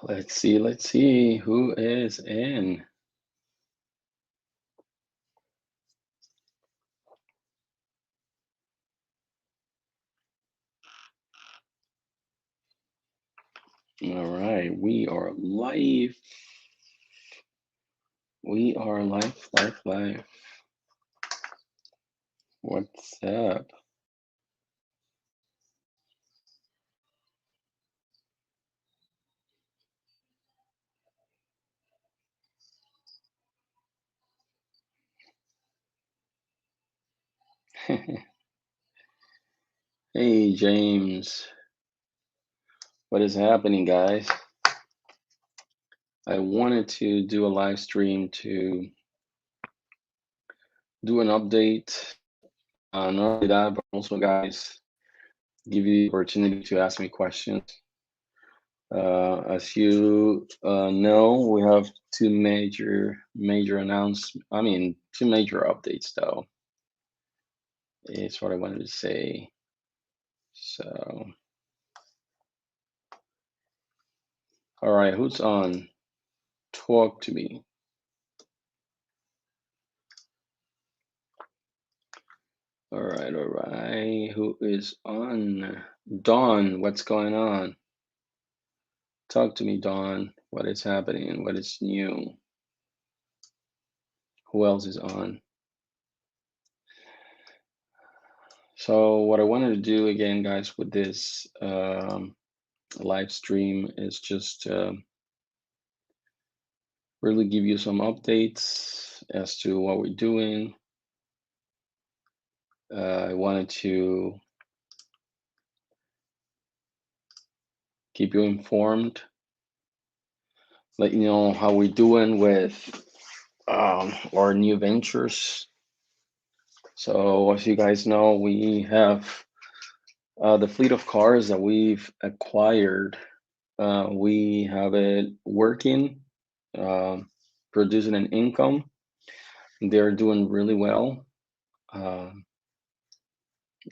Let's see who is in. All right, we are live. We are live. What's up? Hey, James. What is happening, guys? I wanted to do a live stream to do an update. Not only that, but also, guys, give you the opportunity to ask me questions. As you know, we have two major announcements. I mean, two major updates, though. Is what I wanted to say. So, all right, who's on? Talk to me. All right. Who is on? Dawn, what's going on? Talk to me, Dawn. What is happening? What is new? Who else is on? So what I wanted to do again, guys, with this live stream is just really give you some updates as to what we're doing. I wanted to keep you informed, let you know how we're doing with our new ventures. So as you guys know, we have the fleet of cars that we've acquired. We have it working, producing an income. They're doing really well,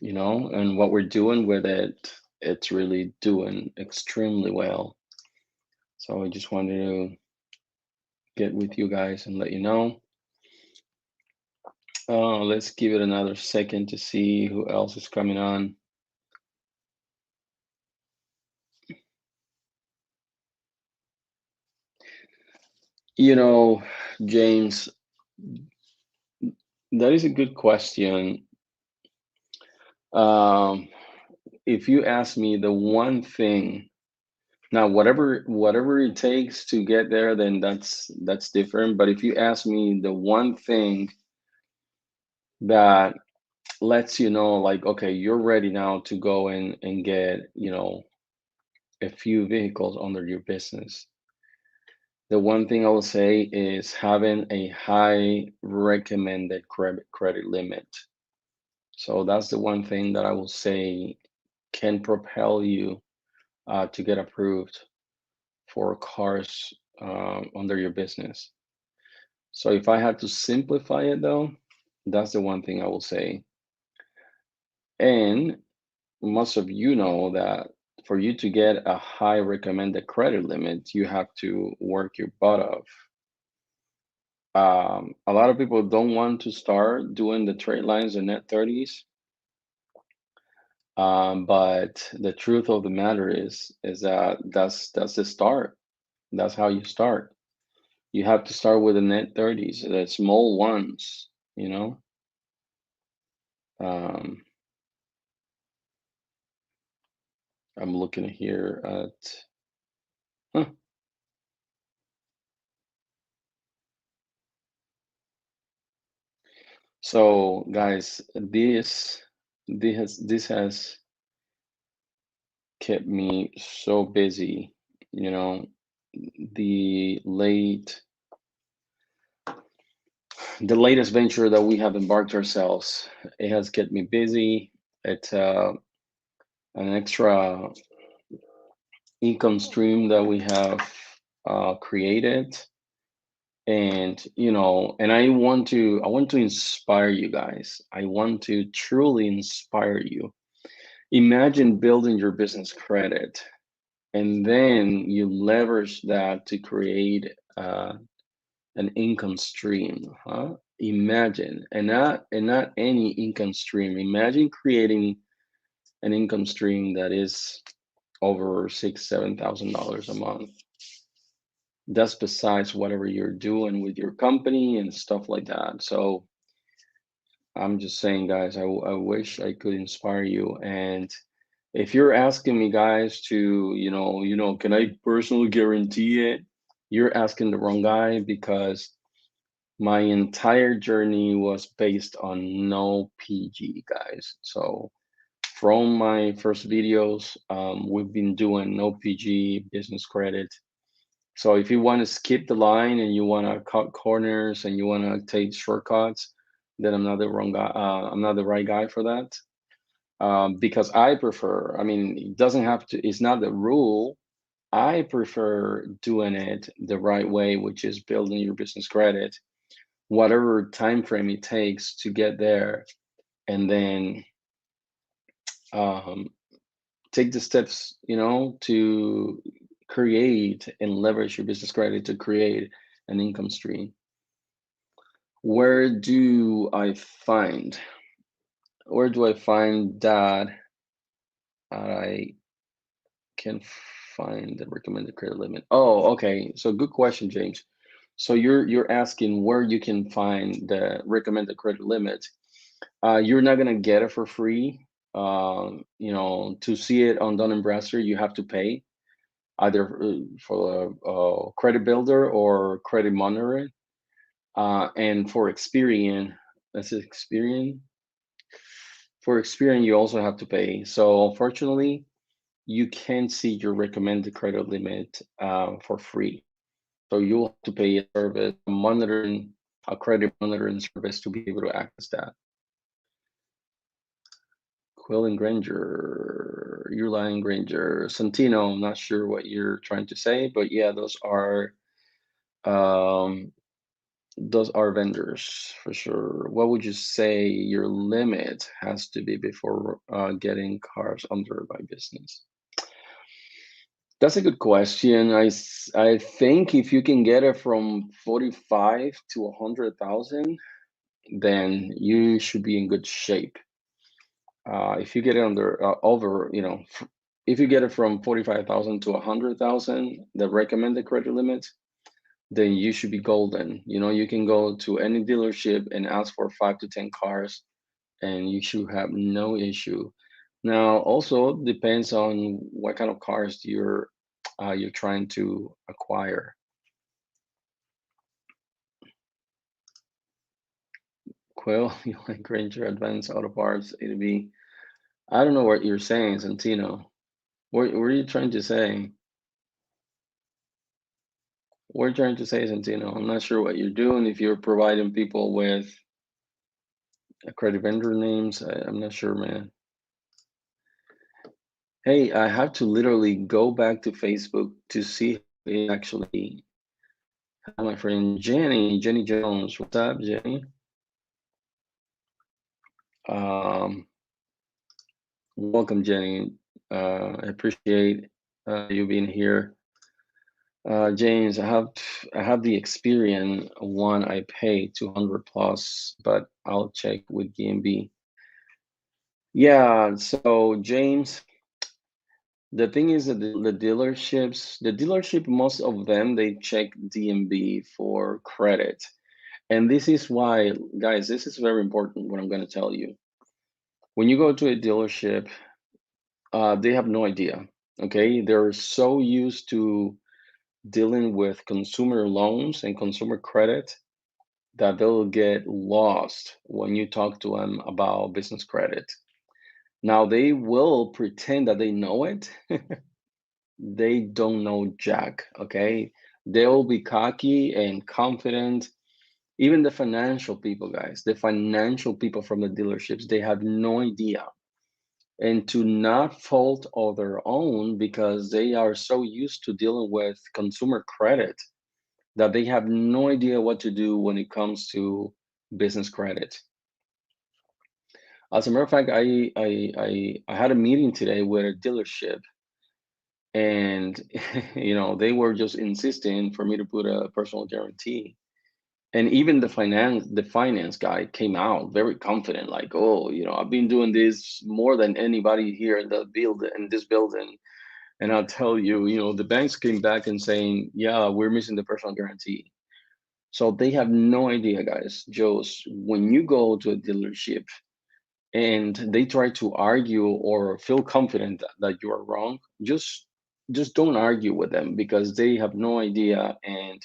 you know, and what we're doing with it, it's really doing extremely well. So I just wanted to get with you guys and let you know. Let's give it another second to see who else is coming on. You know, James, that is a good question. If you ask me the one thing, now whatever it takes to get there, then that's different. But if you ask me the one thing that lets you know, like, okay, you're ready now to go in and get, you know, a few vehicles under your business. The one thing I will say is having a high recommended credit limit. So that's the one thing that I will say can propel you to get approved for cars under your business. So if I had to simplify it though, that's the one thing I will say. And most of you know that for you to get a high recommended credit limit, you have to work your butt off. A lot of people don't want to start doing the trade lines and net 30s. But the truth of the matter is that that's the start. That's how you start. You have to start with the net 30s, the small ones, you know. Um, I'm looking here at, huh. So guys, this has kept me so busy, you know, the latest venture that we have embarked ourselves, it has kept me busy. It's an extra income stream that we have created, and you know, and I want to inspire you guys. I want to truly inspire you. Imagine building your business credit and then you leverage that to create an income stream. Huh? Imagine, and not any income stream. Imagine creating an income stream that is over $6,000-7,000 a month. That's besides whatever you're doing with your company and stuff like that. So I'm just saying, guys, I wish I could inspire you. And if you're asking me, guys, to can I personally guarantee it? You're asking the wrong guy, because my entire journey was based on no PG, guys. So from my first videos, we've been doing no PG business credit. So if you want to skip the line and you want to cut corners and you want to take shortcuts, then I'm not the wrong guy. I'm not the right guy for that. Because I prefer. I mean, it doesn't have to. It's not the rule. I prefer doing it the right way, which is building your business credit, whatever time frame it takes to get there, and then um, take the steps, to create and leverage your business credit to create an income stream. Where do I find where do I find that I can find the recommended credit limit? Oh, okay. So good question, James. So you're asking where you can find the recommended credit limit. You're not gonna get it for free. To see it on Dun and Bradstreet, you have to pay either for a credit builder or credit monitoring. And for Experian, that's Experian. For Experian, you also have to pay. So unfortunately, you can't see your recommended credit limit for free. So you'll have to pay a service, a credit monitoring service to be able to access that. Quill and Granger, Uline Granger, Santino. I'm not sure what you're trying to say, but yeah, um, those are vendors for sure. What would you say your limit has to be before getting cars under my business? That's a good question. I think if you can get it from 45 to 100,000, then you should be in good shape. If you get it under over, if you get it from 45,000 to 100,000, the recommended credit limit, then you should be golden. You can go to any dealership and ask for 5 to 10 cars, and you should have no issue. Now, also depends on what kind of cars you're trying to acquire. Quill, you like Granger Advanced Auto Parts, A2B. I don't know what you're saying, Santino. What are you trying to say? What are you trying to say, Santino? I'm not sure what you're doing. If you're providing people with credit vendor names, I'm not sure, man. Hey, I have to literally go back to Facebook to see it actually. Hi, my friend Jenny Jones. What's up, Jenny? Welcome, Jenny. I appreciate you being here. James, I have the Experian one. I pay 200 plus, but I'll check with DMB. Yeah, so James, the thing is that the dealership, most of them, they check DMB for credit. And this is why, guys, this is very important what I'm going to tell you. When you go to a dealership, they have no idea. Okay, they're so used to dealing with consumer loans and consumer credit that they'll get lost when you talk to them about business credit. Now, they will pretend that they know it. They don't know jack, okay? They'll be cocky and confident. Even the financial people, guys, the financial people from the dealerships, they have no idea. And to not fault of their own, because they are so used to dealing with consumer credit that they have no idea what to do when it comes to business credit. As a matter of fact, I had a meeting today with a dealership, and they were just insisting for me to put a personal guarantee. And even the finance guy came out very confident, like, oh, I've been doing this more than anybody here in this building. And I'll tell you, the banks came back and saying, yeah, we're missing the personal guarantee. So they have no idea, guys. Joes, when you go to a dealership and they try to argue or feel confident that you are wrong, just don't argue with them, because they have no idea, and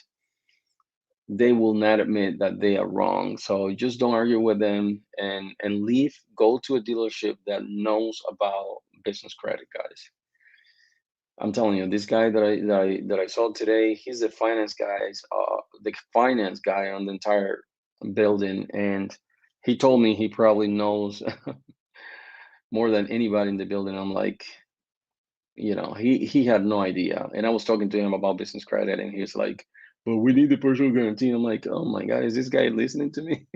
they will not admit that they are wrong. So just don't argue with them, and leave. Go to a dealership that knows about business credit, guys. I'm telling you, this guy that I saw today, he's the finance guy on the entire building, and he told me he probably knows more than anybody in the building. I'm like, he had no idea. And I was talking to him about business credit, and he's like, "Well, we need the personal guarantee." I'm like, "Oh my God, is this guy listening to me?"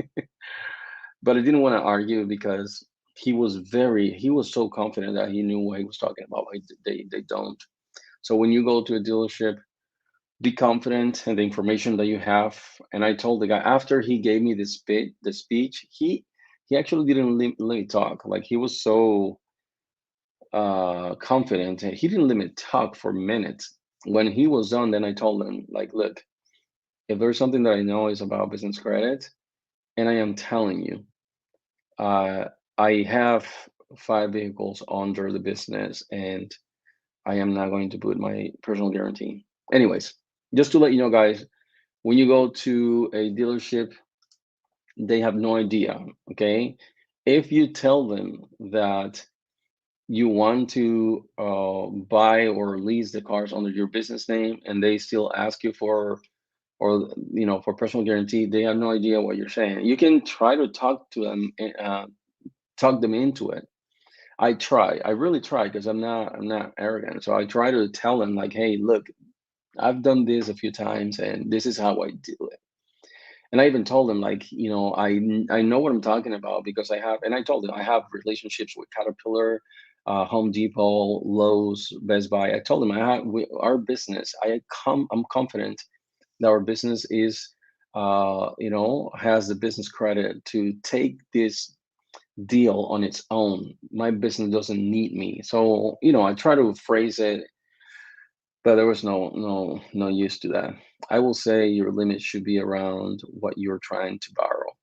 But I didn't want to argue, because he was so confident that he knew what he was talking about. Like, they don't. So when you go to a dealership, be confident in the information that you have. And I told the guy, after he gave me the speech, he actually didn't let me talk. Like, he was so confident, and he didn't let me talk for minutes. When he was done, then I told him, like, look, if there's something that I know is about business credit, and I am telling you, uh, I have 5 vehicles under the business, and I am not going to put my personal guarantee. Anyways, just to let you know, guys, when you go to a dealership, they have no idea. Okay, if you tell them that you want to buy or lease the cars under your business name, and they still ask you for personal guarantee, they have no idea what you're saying. You can try to talk them into it. I really try, because I'm not arrogant. So I try to tell them, like, hey, look, I've done this a few times, and this is how I do it. And I even told them, like, I know what I'm talking about, because and I told them I have relationships with Caterpillar, Home Depot, Lowe's, Best Buy. I told them our business. I'm confident that our business has the business credit to take this deal on its own. My business doesn't need me. So, I try to phrase it, but there was no use to that. I will say your limit should be around what you're trying to borrow.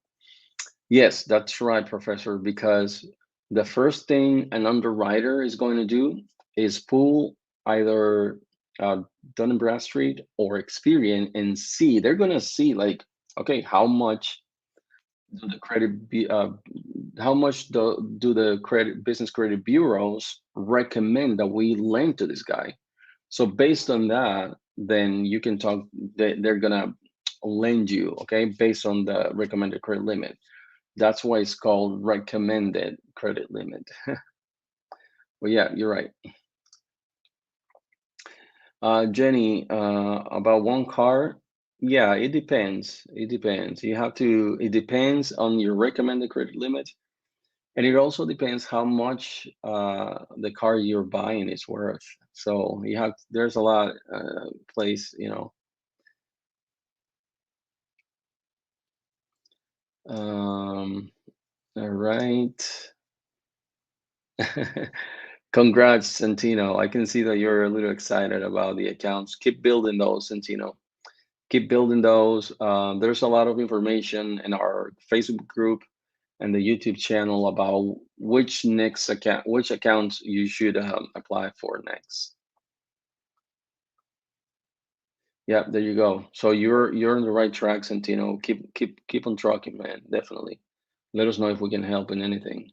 Yes, that's right, Professor, because the first thing an underwriter is going to do is pull either Dun and Bradstreet or Experian and see. They're going to see, like, okay, do the credit be, how much do the credit business credit bureaus recommend that we lend to this guy? So based on that, then you can talk. They're gonna lend you, okay, based on the recommended credit limit. That's why it's called recommended credit limit. Well, yeah, you're right. Jenny, about one car. Yeah, it depends. It depends. It depends on your recommended credit limit. And it also depends how much the car you're buying is worth. So there's a lot place. All right. Congrats, Santino. I can see that you're a little excited about the accounts. Keep building those, Santino. Keep building those. There's a lot of information in our Facebook group and the YouTube channel about which accounts you should apply for next. Yeah, there you go. So you're on the right track, Santino. Keep on trucking, man. Definitely. Let us know if we can help in anything.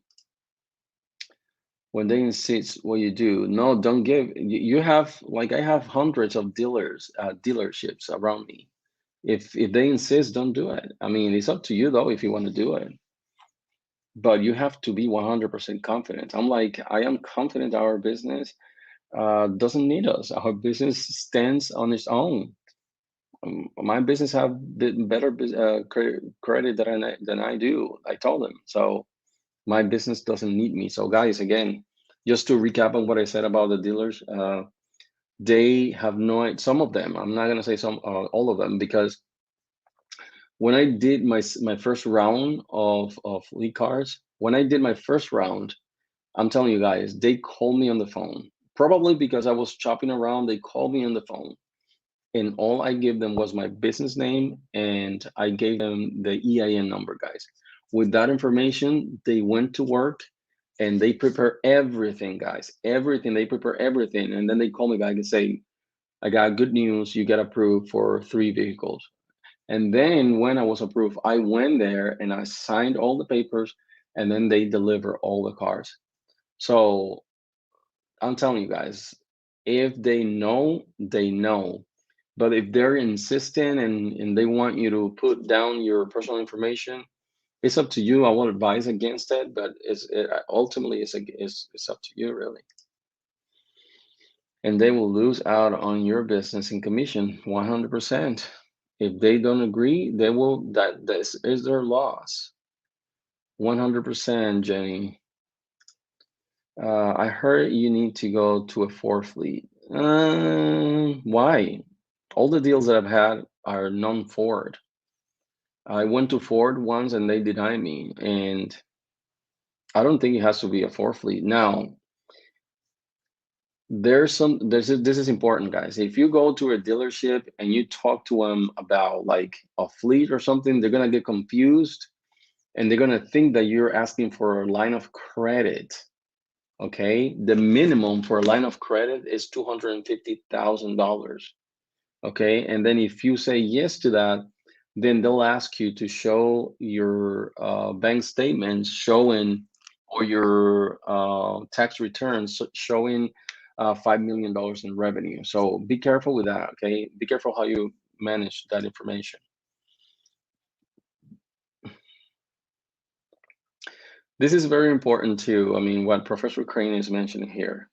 When they insist what you do, no, don't give. You have, like, I have hundreds of dealerships around me. If they insist, don't do it. I mean, it's up to you though if you want to do it. But you have to be 100% confident. I am confident our business doesn't need us. Our business stands on its own. My business have better credit than I do. I told them. So my business doesn't need me. So guys, again, just to recap on what I said about the dealers, they have no, some of them, I'm not going to say some, all of them, because when I did my first round of lead cars, when I did my first round, I'm telling you guys, they called me on the phone. Probably because I was shopping around, they called me on the phone. And all I gave them was my business name and I gave them the EIN number, guys. With that information, they went to work and they prepare everything, guys. Everything. They prepare everything. And then they call me back and say, I got good news. You get approved for 3 vehicles. And then when I was approved, I went there and I signed all the papers and then they deliver all the cars. So I'm telling you guys, if they know, they know. But if they're insistent and they want you to put down your personal information, it's up to you. I won't advise against it, but ultimately it's up to you really. And they will lose out on your business in commission 100%. If they don't agree, they will. This is their loss. 100%, Jenny. I heard you need to go to a Ford fleet. Why? All the deals that I've had are non-Ford. I went to Ford once and they denied me, and I don't think it has to be a Ford fleet. Now, this is important, guys. If you go to a dealership and you talk to them about like a fleet or something, they're gonna get confused and they're gonna think that you're asking for a line of credit. Okay, the minimum for a line of credit is $250,000. Okay, and then if you say yes to that, then they'll ask you to show your bank statements showing, or your tax returns showing $5 million in revenue. So be careful with that. Okay, be careful how you manage that information. This is very important too. I mean, what Professor Crane is mentioning here.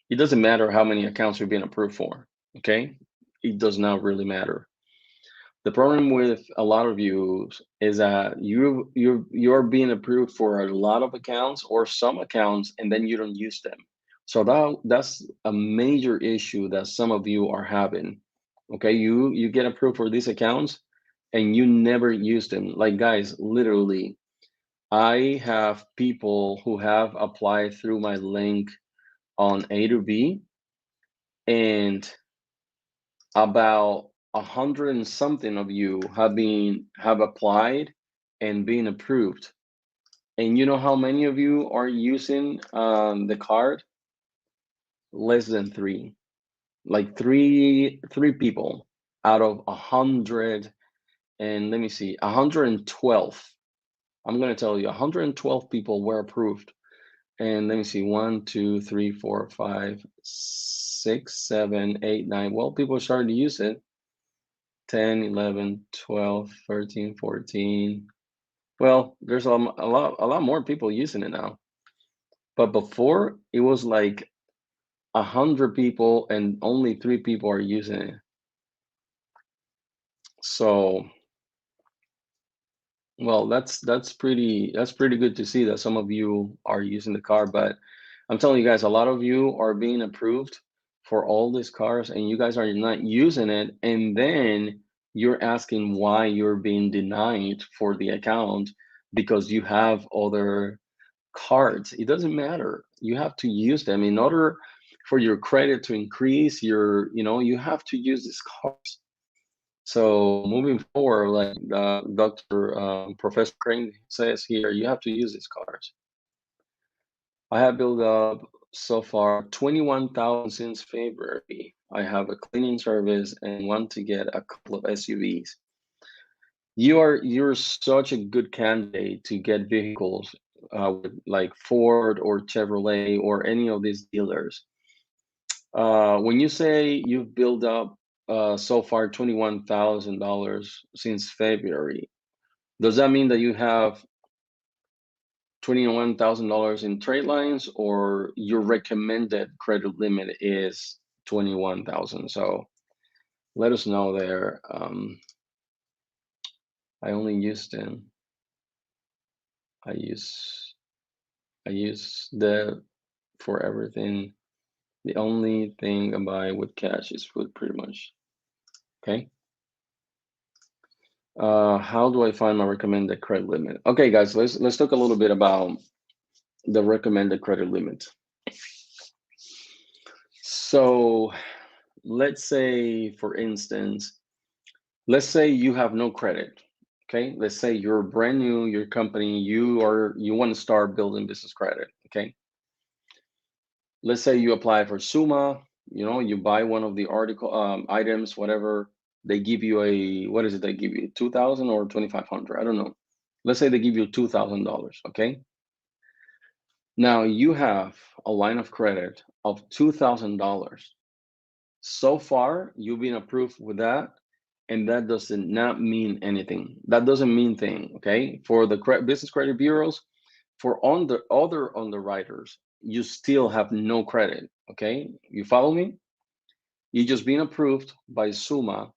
It doesn't matter how many accounts you're being approved for. Okay, it does not really matter. The problem with a lot of you is that you're being approved for a lot of accounts or some accounts, and then you don't use them. So that's a major issue that some of you are having. Okay, you get approved for these accounts, and you never use them. Like guys, literally, I have people who have applied through my link on A to B, and about 100 and something of you have applied and been approved. And you know how many of you are using the card? Less than three. Like three people out of 100. And let me see, 112. I'm gonna tell you, 112 people were approved. And let me see, 1, 2, 3, 4, 5, 6, 7, 8, 9. Well, people started to use it. 10, 11, 12, 13, 14. Well, there's a lot more people using it now. But before it was like 100 people and only 3 people are using it. So, well, that's pretty good to see that some of you are using the car, but I'm telling you guys, a lot of you are being approved for all these cars and you guys are not using it, and then you're asking why you're being denied for the account because you have other cards. It doesn't matter. You have to use them in order for your credit to increase. You have to use these cards. So moving forward, like Dr. Professor Crane says here, you have to use these cards. I have built up so far 21,000 since February. I have a cleaning service and want to get a couple of SUVs. You're such a good candidate to get vehicles with like Ford or Chevrolet or any of these dealers. When you say you've built up so far $21,000 since February, does that mean that you have $21,000 in trade lines, or your recommended credit limit is 21,000? So let us know there. I only use them. I use the for everything. The only thing I buy with cash is food, pretty much. Okay. How do I find my recommended credit limit? Okay, guys, let's talk a little bit about the recommended credit limit. So let's say, for instance, let's say you have no credit. Okay, let's say you're brand new, your company, you want to start building business credit. Okay, let's say you apply for Suma, you buy one of the article items, whatever. They give you a, what is it? They give you 2,000 or 2,500. I don't know. Let's say they give you $2,000. Okay. Now you have a line of credit of $2,000. So far, you've been approved with that, and that does not mean anything. That doesn't mean thing. Okay. For the business credit bureaus, for on the other underwriters, you still have no credit. Okay, you follow me? You just been approved by Suma.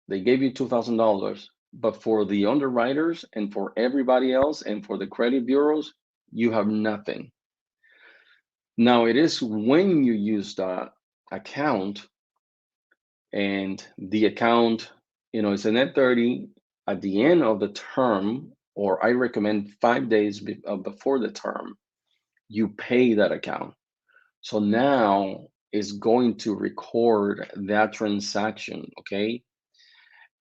They gave you $2,000, but for the underwriters and for everybody else and for the credit bureaus, you have nothing. Now it is when you use the account, and the account, it's a net 30 at the end of the term, or I recommend 5 days before the term, you pay that account. So now it's going to record that transaction, okay?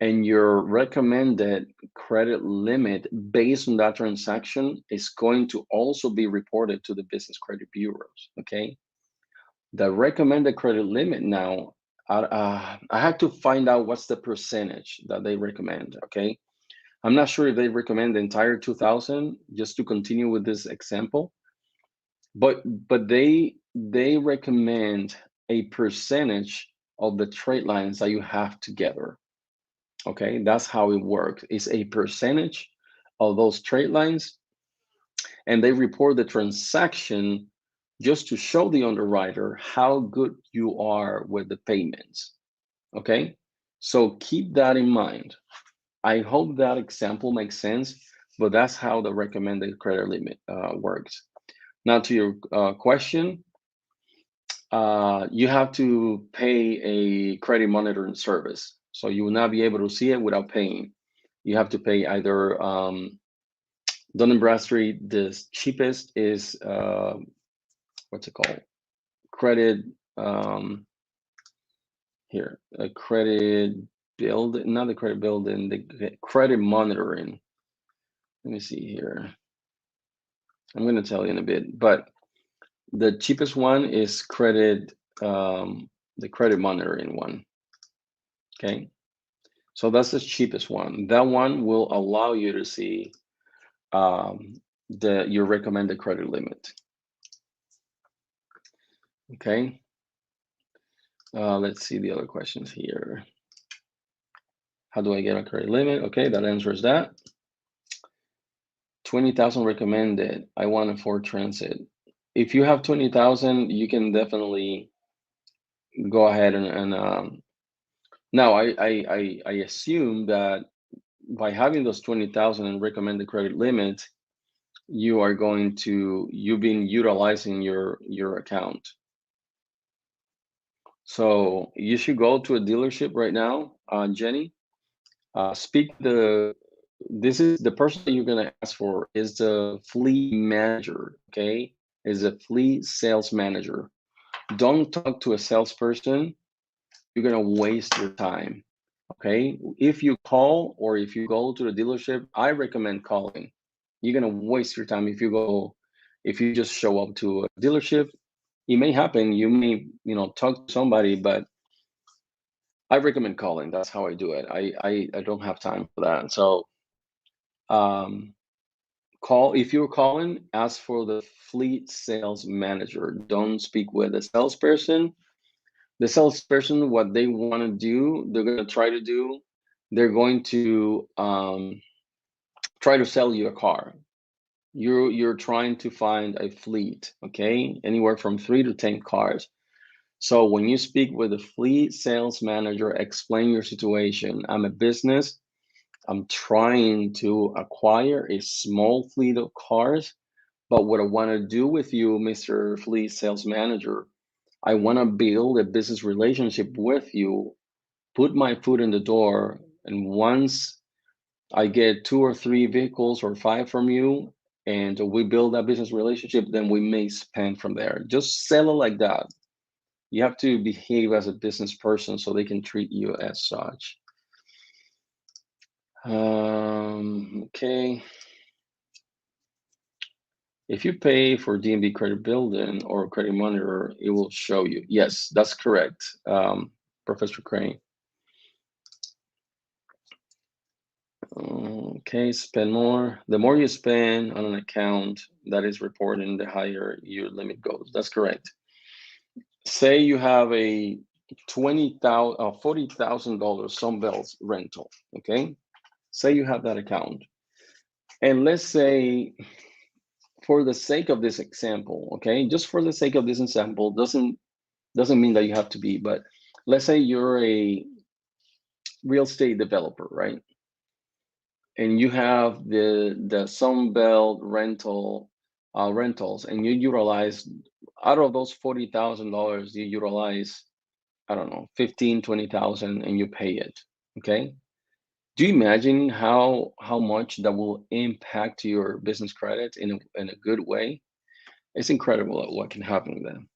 And your recommended credit limit based on that transaction is going to also be reported to the business credit bureaus, okay? The recommended credit limit now, I had to find out what's the percentage that they recommend, okay? I'm not sure if they recommend the entire 2,000, just to continue with this example, but they recommend a percentage of the trade lines that you have together. Okay, that's how it works. It's a percentage of those trade lines, and they report the transaction just to show the underwriter how good you are with the payments. Okay, so keep that in mind. I hope that example makes sense, but that's how the recommended credit limit works. Now to your question, you have to pay a credit monitoring service. So you will not be able to see it without paying. You have to pay either Dun & Bradstreet. The cheapest is, what's it called? Credit, here, a credit build, not the credit building, the credit monitoring. Let me see here. I'm going to tell you in a bit, but the cheapest one is credit, the credit monitoring one. Okay. So that's the cheapest one. That one will allow you to see your recommended credit limit. Okay. Let's see the other questions here. How do I get a credit limit? Okay, that answers that. 20,000 recommended. I want a Ford Transit. If you have 20,000, you can definitely go ahead and now I assume that by having those 20,000 and recommended credit limit, you've been utilizing your account. So you should go to a dealership right now, Jenny. This is the person that you're gonna ask for is the fleet manager, okay? Is a fleet sales manager. Don't talk to a salesperson. You're gonna waste your time, okay? If you call or if you go to the dealership, I recommend calling. You're gonna waste your time if you just show up to a dealership. It may happen. You may, talk to somebody, but I recommend calling. That's how I do it. I don't have time for that. So call, if you're calling, ask for the fleet sales manager. Don't speak with a salesperson. The salesperson, what they want to do, they're going to try to do, they're going to try to sell you a car. You're trying to find a fleet, okay? Anywhere from 3 to 10 cars. So when you speak with a fleet sales manager, explain your situation. I'm a business. I'm trying to acquire a small fleet of cars, but what I want to do with you, Mr. Fleet Sales Manager, I want to build a business relationship with you, put my foot in the door, and once I get 2 or 3 vehicles or 5 from you, and we build that business relationship, then we may spend from there. Just sell it like that. You have to behave as a business person so they can treat you as such. Okay. If you pay for DMV credit building or credit monitor, it will show you. Yes, that's correct, Professor Crane. Okay, spend more. The more you spend on an account that is reporting, the higher your limit goes. That's correct. Say you have a $40,000 Sunbelt rental. Okay, say you have that account, and let's say, for the sake of this example, okay, just for the sake of this example, doesn't mean that you have to be, but let's say you're a real estate developer, right? And you have the Sunbelt rentals, and you utilize, out of those $40,000, you utilize, I don't know, 15, 20,000, and you pay it. Okay. Do you imagine how much that will impact your business credit in a good way? It's incredible what can happen with them.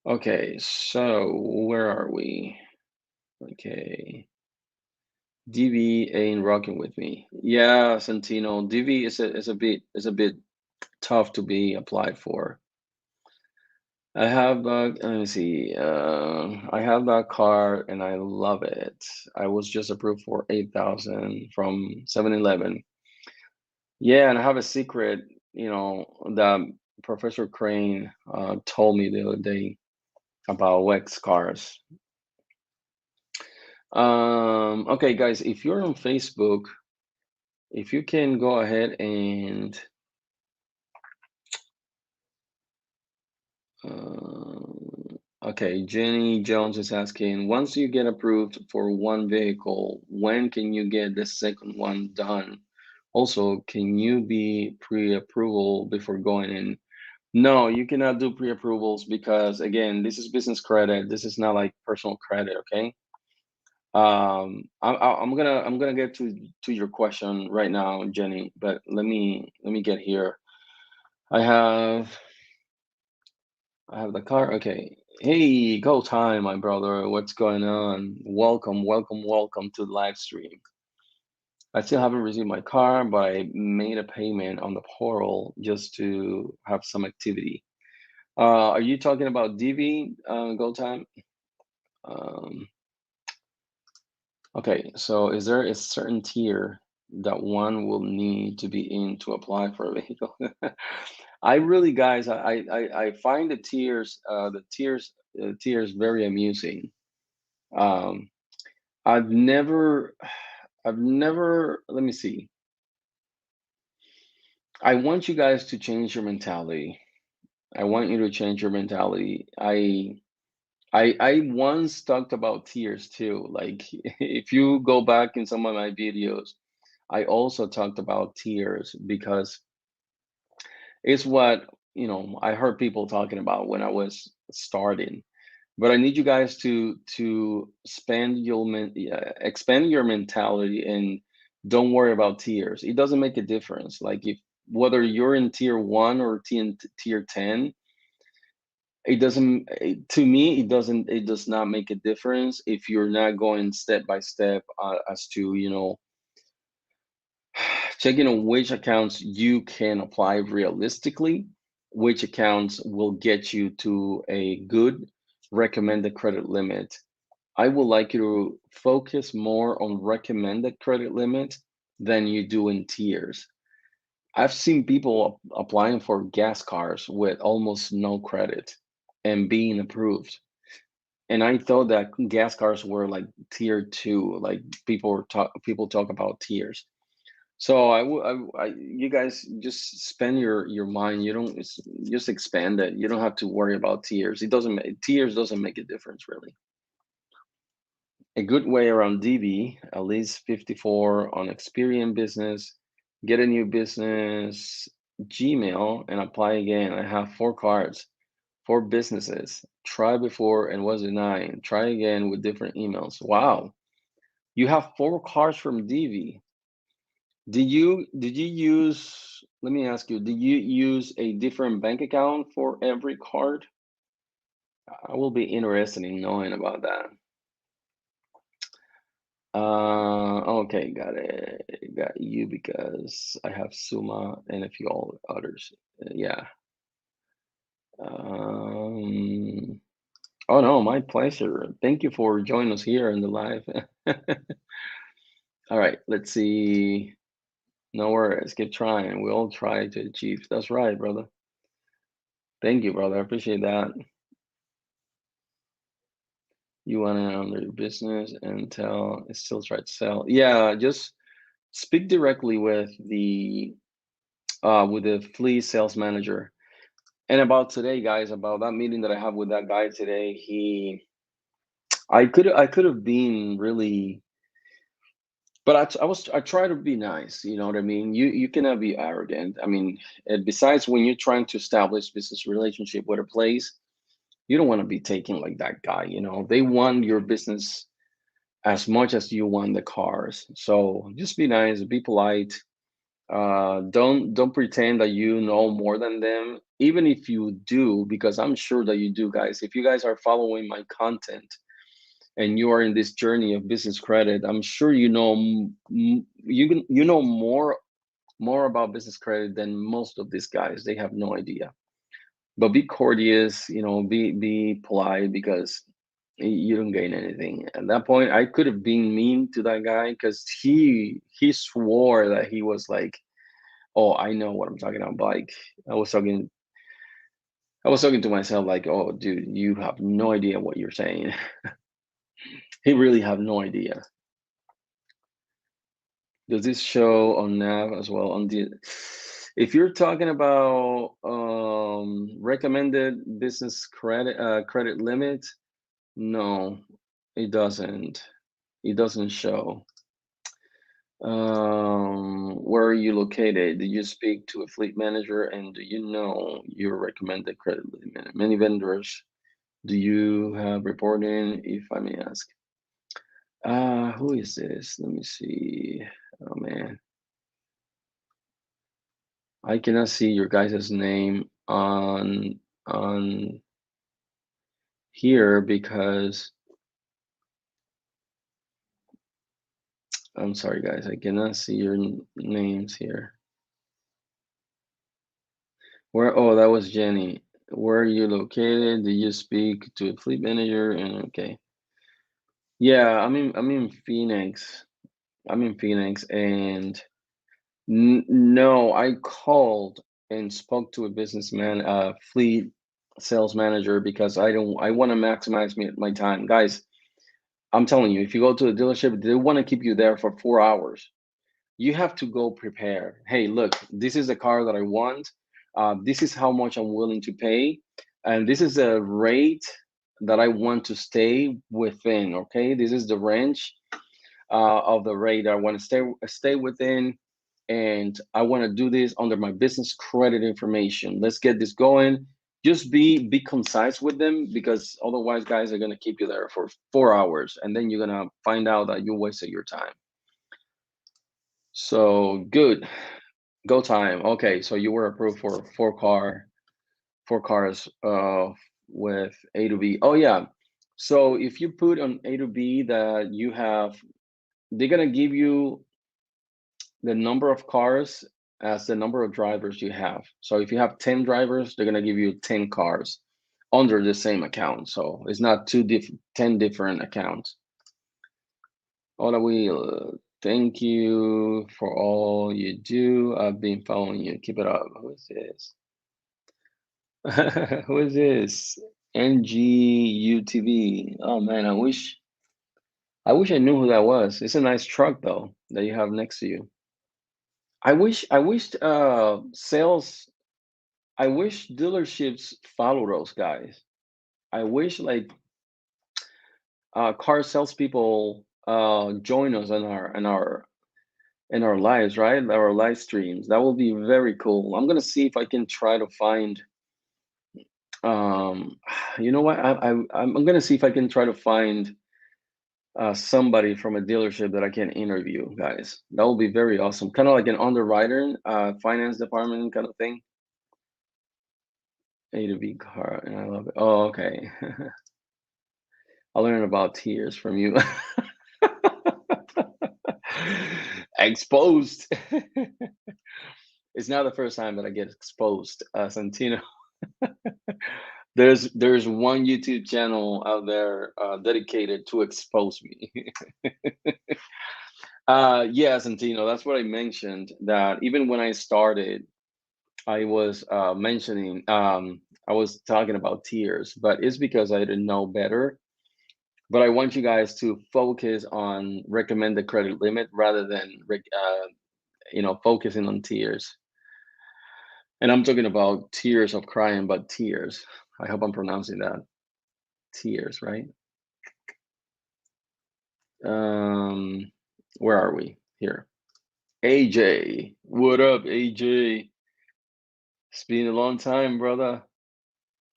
Okay, so where are we? Okay. Divvy ain't rocking with me. Yeah, Santino. Divvy is a bit tough to be applied for. I have let me see. I have that car and I love it. I was just approved for 8,000 from 7-Eleven. Yeah, and I have a secret, that Professor Crane told me the other day about Wex cars. Okay, guys, if you're on Facebook, if you can go ahead and okay, Jenny Jones is asking, once you get approved for one vehicle, when can you get the second one done? Also, can you be pre-approval before going in? No, you cannot do pre-approvals because again, this is business credit. This is not like personal credit, okay? I'm gonna get to your question right now, Jenny, but let me get here. I have I have the car. Okay. Hey, go time, my brother. What's going on? Welcome, welcome, welcome to the live stream. I still haven't received my car, but I made a payment on the portal just to have some activity. Are you talking about DV, go time? Um, okay, so is there a certain tier that one will need to be in to apply for a vehicle? I really, guys, I find the tiers very amusing. Um, I've never, Let me see. I want you guys to change your mentality. I want you to change your mentality. I once talked about tiers too. Like if you go back in some of my videos, I also talked about tiers because it's what, I heard people talking about when I was starting. But I need you guys to expand your mentality and don't worry about tiers. It doesn't make a difference. Like if whether you're in tier 1 or tier 10, it doesn't to me it does not make a difference if you're not going step by step, as to, checking on which accounts you can apply realistically, which accounts will get you to a good recommended credit limit. I would like you to focus more on recommended credit limit than you do in tiers. I've seen people applying for gas cars with almost no credit and being approved. And I thought that gas cars were like tier 2, like people talk about tiers. So you guys just spend your mind. You don't just expand it. You don't have to worry about tiers. Tiers doesn't make a difference really. A good way around DV, at least 54 on Experian Business, get a new business Gmail and apply again. I have 4 cards. for businesses. Try before and was denied. Try again with different emails. Wow. You have 4 cars from Divvy. Did you use, let me ask you, did you use a different bank account for every card? I will be interested in knowing about that. Okay, got it. Got you because I have Suma and a few all others. Yeah. Um, oh no, my pleasure. Thank you for joining us here in the live. All right, let's see. No worries. Keep trying. We all try to achieve. That's right, brother. Thank you, brother. I appreciate that. You want to own your business and still try to sell. Yeah, just speak directly with the fleet sales manager. And about today, guys, about that meeting that I have with that guy today, I could have been really, but I try to be nice. You know what I mean? You cannot be arrogant. I mean, and besides, when you're trying to establish business relationship with a place, you don't want to be taken like that guy. You know, they want your business as much as you want the cars. So just be nice, be polite. Don't pretend that you know more than them, even if you do, because I'm sure that you do, guys. If you guys are following my content and you are in this journey of business credit, I'm sure you know you know more about business credit than most of these guys. They have no idea. But be courteous, you know, be polite because you don't gain anything. At that point, I could have been mean to that guy because he swore that he was like, oh, I know what I'm talking about. Like I was talking, I was talking to myself like, oh, dude, you have no idea what you're saying. He really have no idea. Does this show on nav as well? On the, if you're talking about recommended business credit limit, no, it doesn't. It doesn't show. Where are you located? Did you speak to a fleet manager and do you know your recommended credit limit? Many vendors, do you have reporting, if I may ask? Who is this? Let me see. Oh man, I cannot see your guys' name on here because I'm sorry guys, I cannot see your names here. Where, oh, that was Jenny. Where are you located? Did you speak to a fleet manager? And okay. Yeah, I'm in Phoenix. I'm in Phoenix and no, I called and spoke to a businessman, fleet sales manager because I want to maximize my time. Guys, I'm telling you, if you go to a dealership, they want to keep you there for 4 hours. You have to go prepared. Hey, look, this is the car that I want. This is how much I'm willing to pay, and this is a rate that I want to stay within. Okay, this is the range of the rate I want to stay within, and I want to do this under my business credit information. Let's get this going. Just be concise with them because otherwise, guys are gonna keep you there for 4 hours, and then you're gonna find out that you wasted your time. So good. Go time. Okay, so you were approved for four cars with A to B. Oh yeah. So if you put on A to B that you have, they're gonna give you the number of cars as the number of drivers you have. So if you have 10 drivers, they're gonna give you 10 cars under the same account. So it's not 10 different accounts. Hola Will, thank you for all you do. I've been following you. Keep it up. Who is this? Who is this? NGUTV. Oh man, I wish I knew who that was. It's a nice truck though that you have next to you. I wish dealerships follow those guys. I wish like car salespeople join us in our lives, right? Our live streams. That will be very cool. I'm gonna see if I can try to find You know what? I'm gonna see if I can try to find somebody from a dealership that I can interview, guys. That would be very awesome. Kind of like an underwriter, finance department kind of thing. A to B car, and I love it. Oh, okay. I learned about tears from you. Exposed. It's not the first time that I get exposed, Santino. There's one YouTube channel out there dedicated to expose me. Yeah, Santino, that's what I mentioned. That even when I started, I was mentioning, I was talking about tears, but it's because I didn't know better. But I want you guys to focus on recommended credit limit rather than focusing on tears. And I'm talking about tears of crying, but tears. I hope I'm pronouncing that. Tears, right? Um, where are we? Here. AJ. What up, AJ? It's been a long time, brother.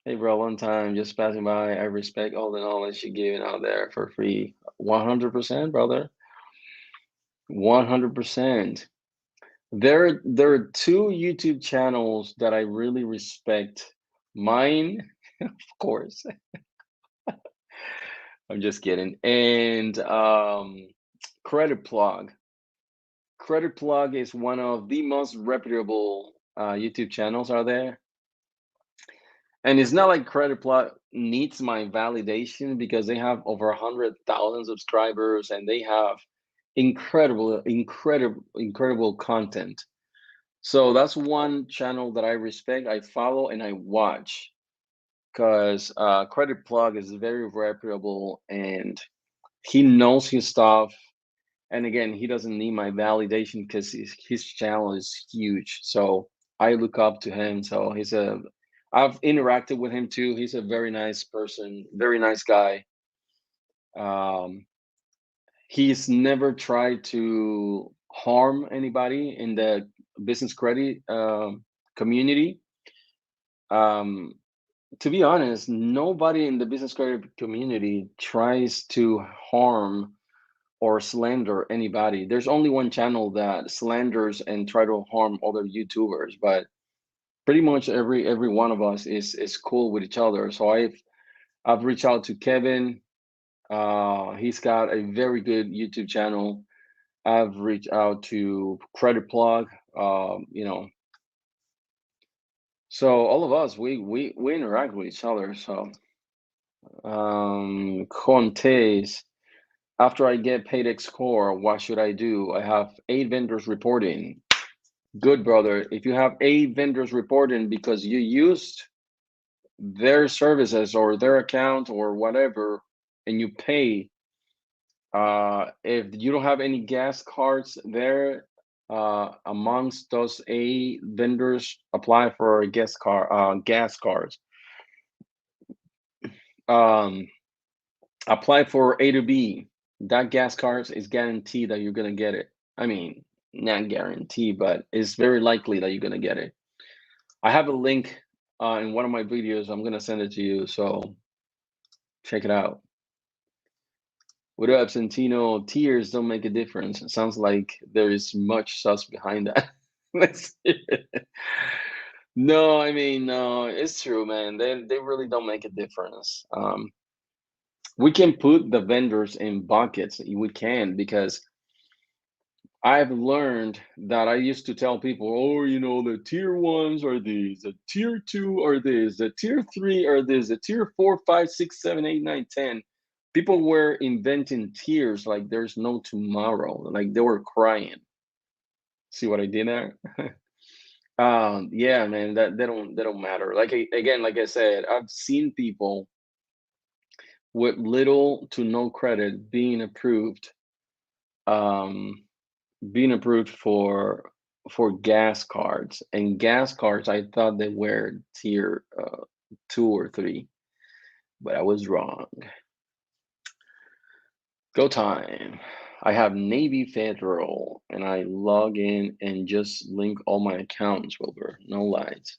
Hey, bro, long time. Just passing by. I respect all the knowledge you're giving out there for free. 100%, brother. 100%. There are two YouTube channels that I really respect. Mine, of course. I'm just kidding. And Credit Plug. Credit Plug is one of the most reputable YouTube channels out there. And it's not like Credit Plug needs my validation because they have over 100,000 subscribers and they have incredible content. So that's one channel that I respect, I follow, and I watch because Credit Plug is very reputable and he knows his stuff. And again, he doesn't need my validation because his channel is huge. So I look up to him. So I've interacted with him too. He's a very nice person, very nice guy. Um, he's never tried to harm anybody in the business credit community. Um, to be honest, nobody in the business credit community tries to harm or slander anybody. There's only one channel that slanders and try to harm other YouTubers, but pretty much every one of us is cool with each other. So I've reached out to Kevin. He's got a very good YouTube channel. I've reached out to Credit Plug. You know, so all of us we interact with each other. So Contes. After I get paid X score, what should I do? I have 8 vendors reporting. Good, brother. If you have 8 vendors reporting because you used their services or their account or whatever, and you pay, if you don't have any gas cards there, amongst those 8 vendors, apply for a gas cards. Um, apply for A to B. That gas cards is guaranteed that you're gonna get it. I mean, not guaranteed, but it's very likely that you're gonna get it. I have a link in one of my videos. I'm gonna send it to you, so check it out. What up, Santino? Tears don't make a difference. It sounds like there is much sauce behind that. Let's see. No, I mean, no, it's true, man. They really don't make a difference. We can put the vendors in buckets. We can because I've learned that I used to tell people, oh, you know, the tier ones are these, the tier two are this, the tier three are this, the tier 4, 5, 6, 7, 8, 9, 10. People were inventing tiers like there's no tomorrow. Like they were crying. See what I did there? Yeah, man, that they don't matter. Like again, like I said, I've seen people with little to no credit um, being approved for gas cards. And gas cards, I thought they were tier 2 or 3, but I was wrong. Go time. I have Navy Federal, and I log in and just link all my accounts, Wilbur. No lies.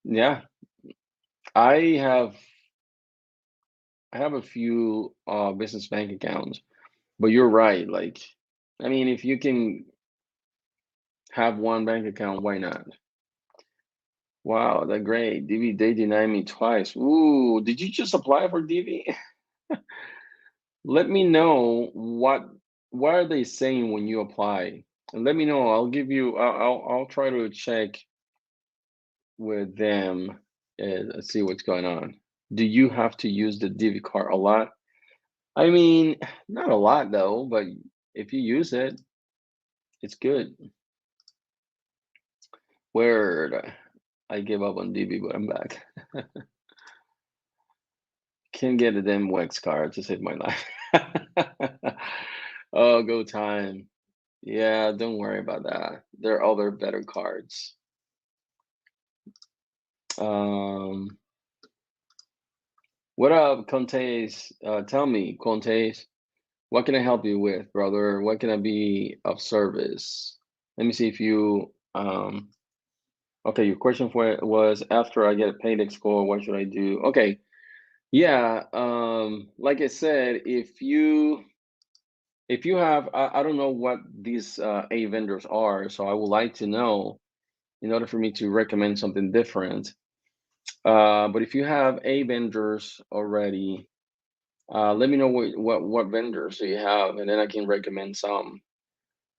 Yeah, I have a few business bank accounts, but you're right. Like, I mean, if you can have one bank account, why not? Wow, that's great. Divvy, they denied me twice. Ooh, did you just apply for Divvy? Let me know what are they saying when you apply, and let me know. I'll give you. I'll try to check with them and see what's going on. Do you have to use the Divvy card a lot? I mean, not a lot though, but if you use it, it's good. Word. I gave up on DB, but I'm back. Can't get a damn Wex card to save my life. Oh, go time. Yeah, don't worry about that. There are other better cards. Um, what up, Contes? Tell me, Contes, what can I help you with, brother? What can I be of service? Let me see if you okay, your question was after I get a paydex score, what should I do? Okay, yeah, like I said, if you have, I don't know what these A vendors are, so I would like to know in order for me to recommend something different. But if you have A vendors already, let me know what vendors do you have, and then I can recommend some.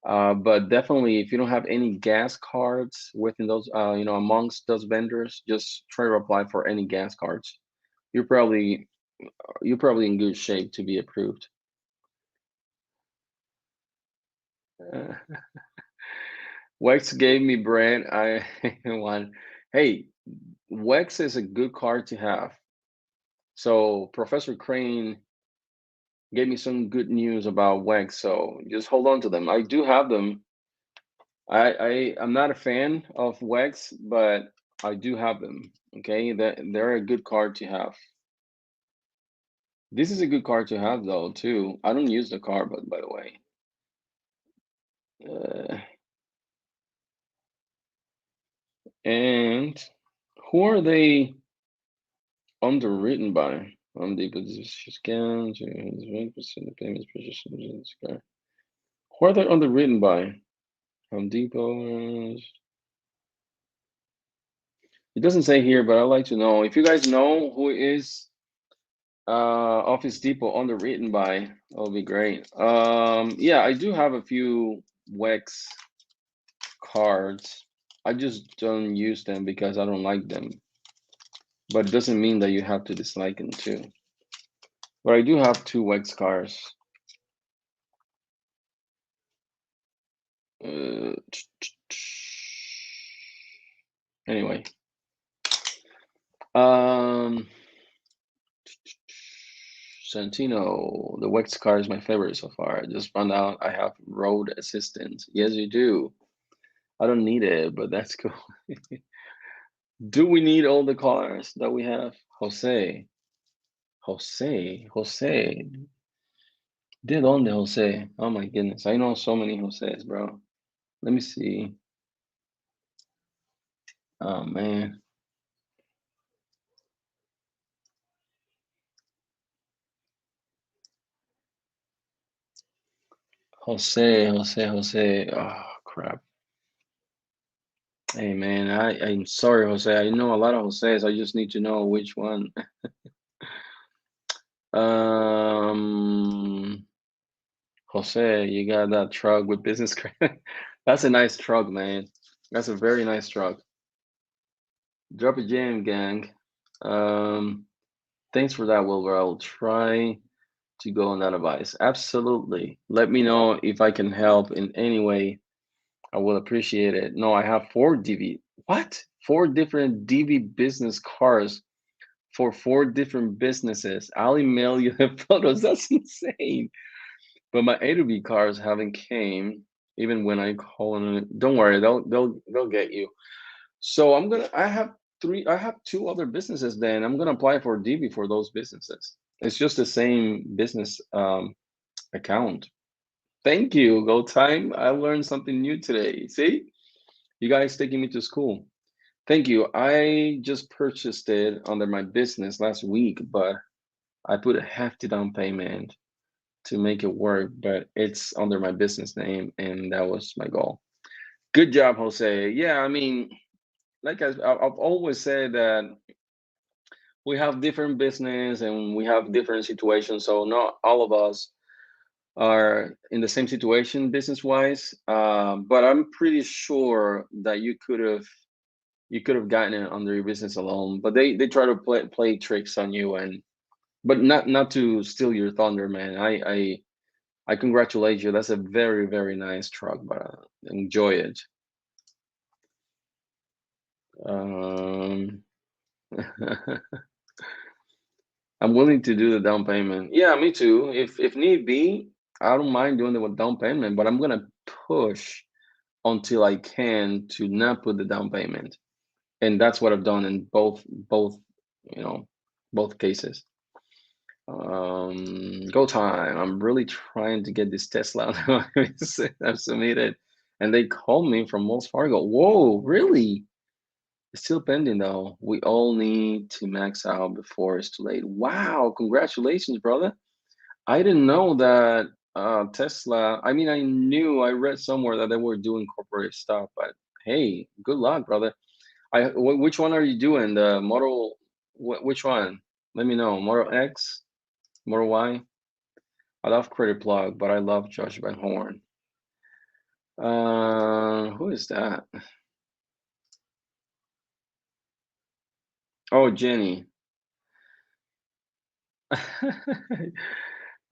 But definitely, if you don't have any gas cards within those, amongst those vendors, just try to apply for any gas cards. You're probably you're probably in good shape to be approved. Uh, Wex gave me bread. I want. Hey, Wex is a good card to have. So Professor Crane gave me some good news about Wex. So just hold on to them. I do have them. I'm not a fan of Wex, but I do have them. Okay, that they're a good card to have. This is a good card to have though too. I don't use the card, but by the way, uh, and who are they underwritten by? Home Depot scans, the payments position. Who are they underwritten by? Home Depot. It doesn't say here, but I'd like to know. If you guys know who is Office Depot underwritten by, that'll be great. Yeah, I do have a few Wex cards. I just don't use them because I don't like them. But it doesn't mean that you have to dislike them too. But I do have two Wex cards. Uh, anyway, um, Santino, the Wex card is my favorite so far. I just found out I have road assistance. Yes, you do. I don't need it, but that's cool. Do we need all the cars that we have? Jose, Jose. ¿De dónde, Jose? Oh my goodness. I know so many Jose's, bro. Let me see. Oh man. Jose. Oh crap. Hey man, I'm sorry, Jose. I know a lot of Jose's. I just need to know which one. Um, Jose, you got that truck with business credit. That's a nice truck, man. That's a very nice truck. Drop a jam, gang. Um, thanks for that, Wilbur. I'll try to go on that advice. Absolutely. Let me know if I can help in any way. I will appreciate it. No, I have four DV. What? Four different DV business cards for four different businesses. I'll email you the photos. That's insane. But my A to B cars haven't came even when I call them. Don't worry, they'll get you. So I have two other businesses then. I'm gonna apply for DB for those businesses. It's just the same business account. Thank you, Go Time. I learned something new today. See? You guys taking me to school. Thank you. I just purchased it under my business last week, but I put a hefty down payment to make it work, but it's under my business name, and that was my goal. Good job, Jose. Yeah, I mean, like I've always said that we have different business and we have different situations, so not all of us are in the same situation business wise. But I'm pretty sure that you could have gotten it under your business alone. But they try to play tricks on you, and but not to steal your thunder, man. I congratulate you. That's a very, very nice truck, but enjoy it. Um, I'm willing to do the down payment. Yeah, me too. If need be, I don't mind doing the down payment, but I'm gonna push until I can to not put the down payment. And that's what I've done in both, you know, both cases. Go time. I'm really trying to get this Tesla. I've submitted, and they called me from Wells Fargo. Whoa, really? It's still pending though. We all need to max out before it's too late. Wow, congratulations, brother. I didn't know that Tesla. I mean, I read somewhere that they were doing corporate stuff, but hey, good luck, brother. Which one are you doing? The Model, which one? Let me know. Model X, Model Y. I love Credit Plug, but I love Josh Van Horn. Who is that? Oh, Jenny.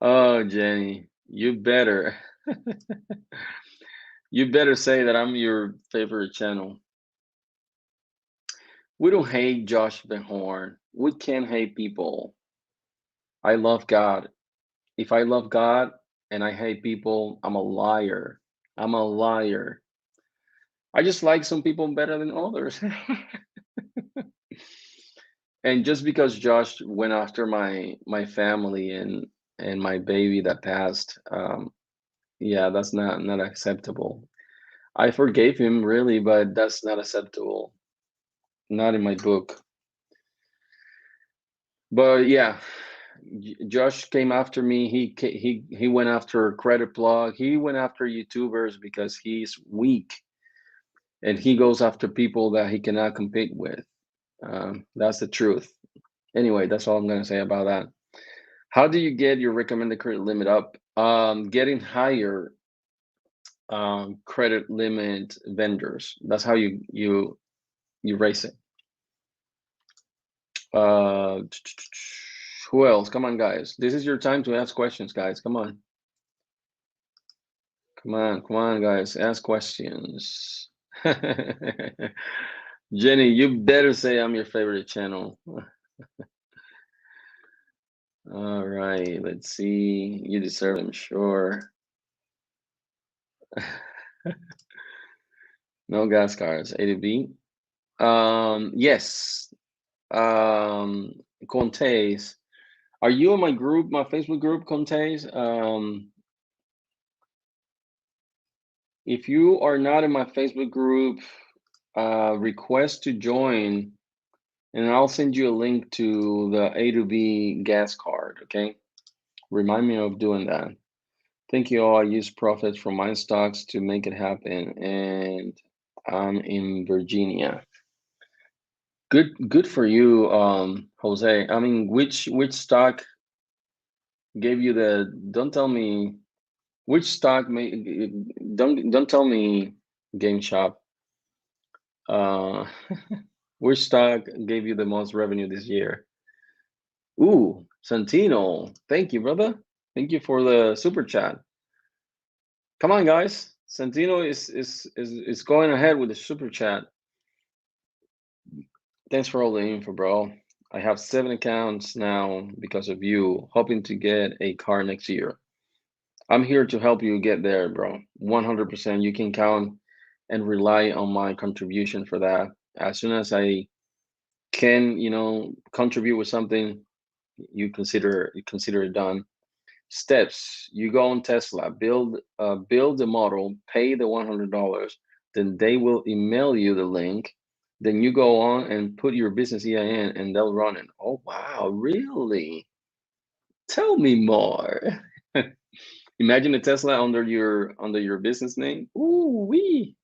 Oh, Jenny, you better say that I'm your favorite channel. We don't hate Josh Van Horn. We can't hate people. I love God. If I love God and I hate people, I'm a liar. I'm a liar. I just like some people better than others. And just because Josh went after my family and my baby that passed, yeah, that's not acceptable. I forgave him really, but that's not acceptable. Not in my book. But yeah, Josh came after me. He went after Credit Plug. He went after YouTubers because he's weak, and he goes after people that he cannot compete with. That's the truth. Anyway, that's all I'm gonna say about that. How do you get your recommended credit limit up? Getting higher credit limit vendors. That's how you raise it. Uh, who else? Come on, guys. This is your time to ask questions, guys. Come on. Come on, guys. Ask questions. Jenny, you better say I'm your favorite channel. All right, let's see. You deserve it, I'm sure. No gas cars, A to B. Yes. Contes. Are you in my group, my Facebook group, Contes? If you are not in my Facebook group, request to join, and I'll send you a link to the A to B gas card, okay? Remind me of doing that. Thank you all. I use profits from my stocks to make it happen, and I'm in Virginia. Good for you, Jose. I mean, which stock gave you the? Don't tell me which stock made. Don't tell me Game Shop. Uh, which stock gave you the most revenue this year? Ooh, Santino. Thank you, brother. Thank you for the super chat. Come on, guys. Santino is going ahead with the super chat. Thanks for all the info, bro. I have 7 accounts now because of you, hoping to get a car next year. I'm here to help you get there, bro. 100%. You can count and rely on my contribution for that. As soon as I can, contribute with something, you consider it done. Steps: you go on Tesla, build the model, pay the $100, then they will email you the link. Then you go on and put your business EIN and they'll run it. Oh, wow, really? Tell me more. Imagine a Tesla under your business name. Ooh wee.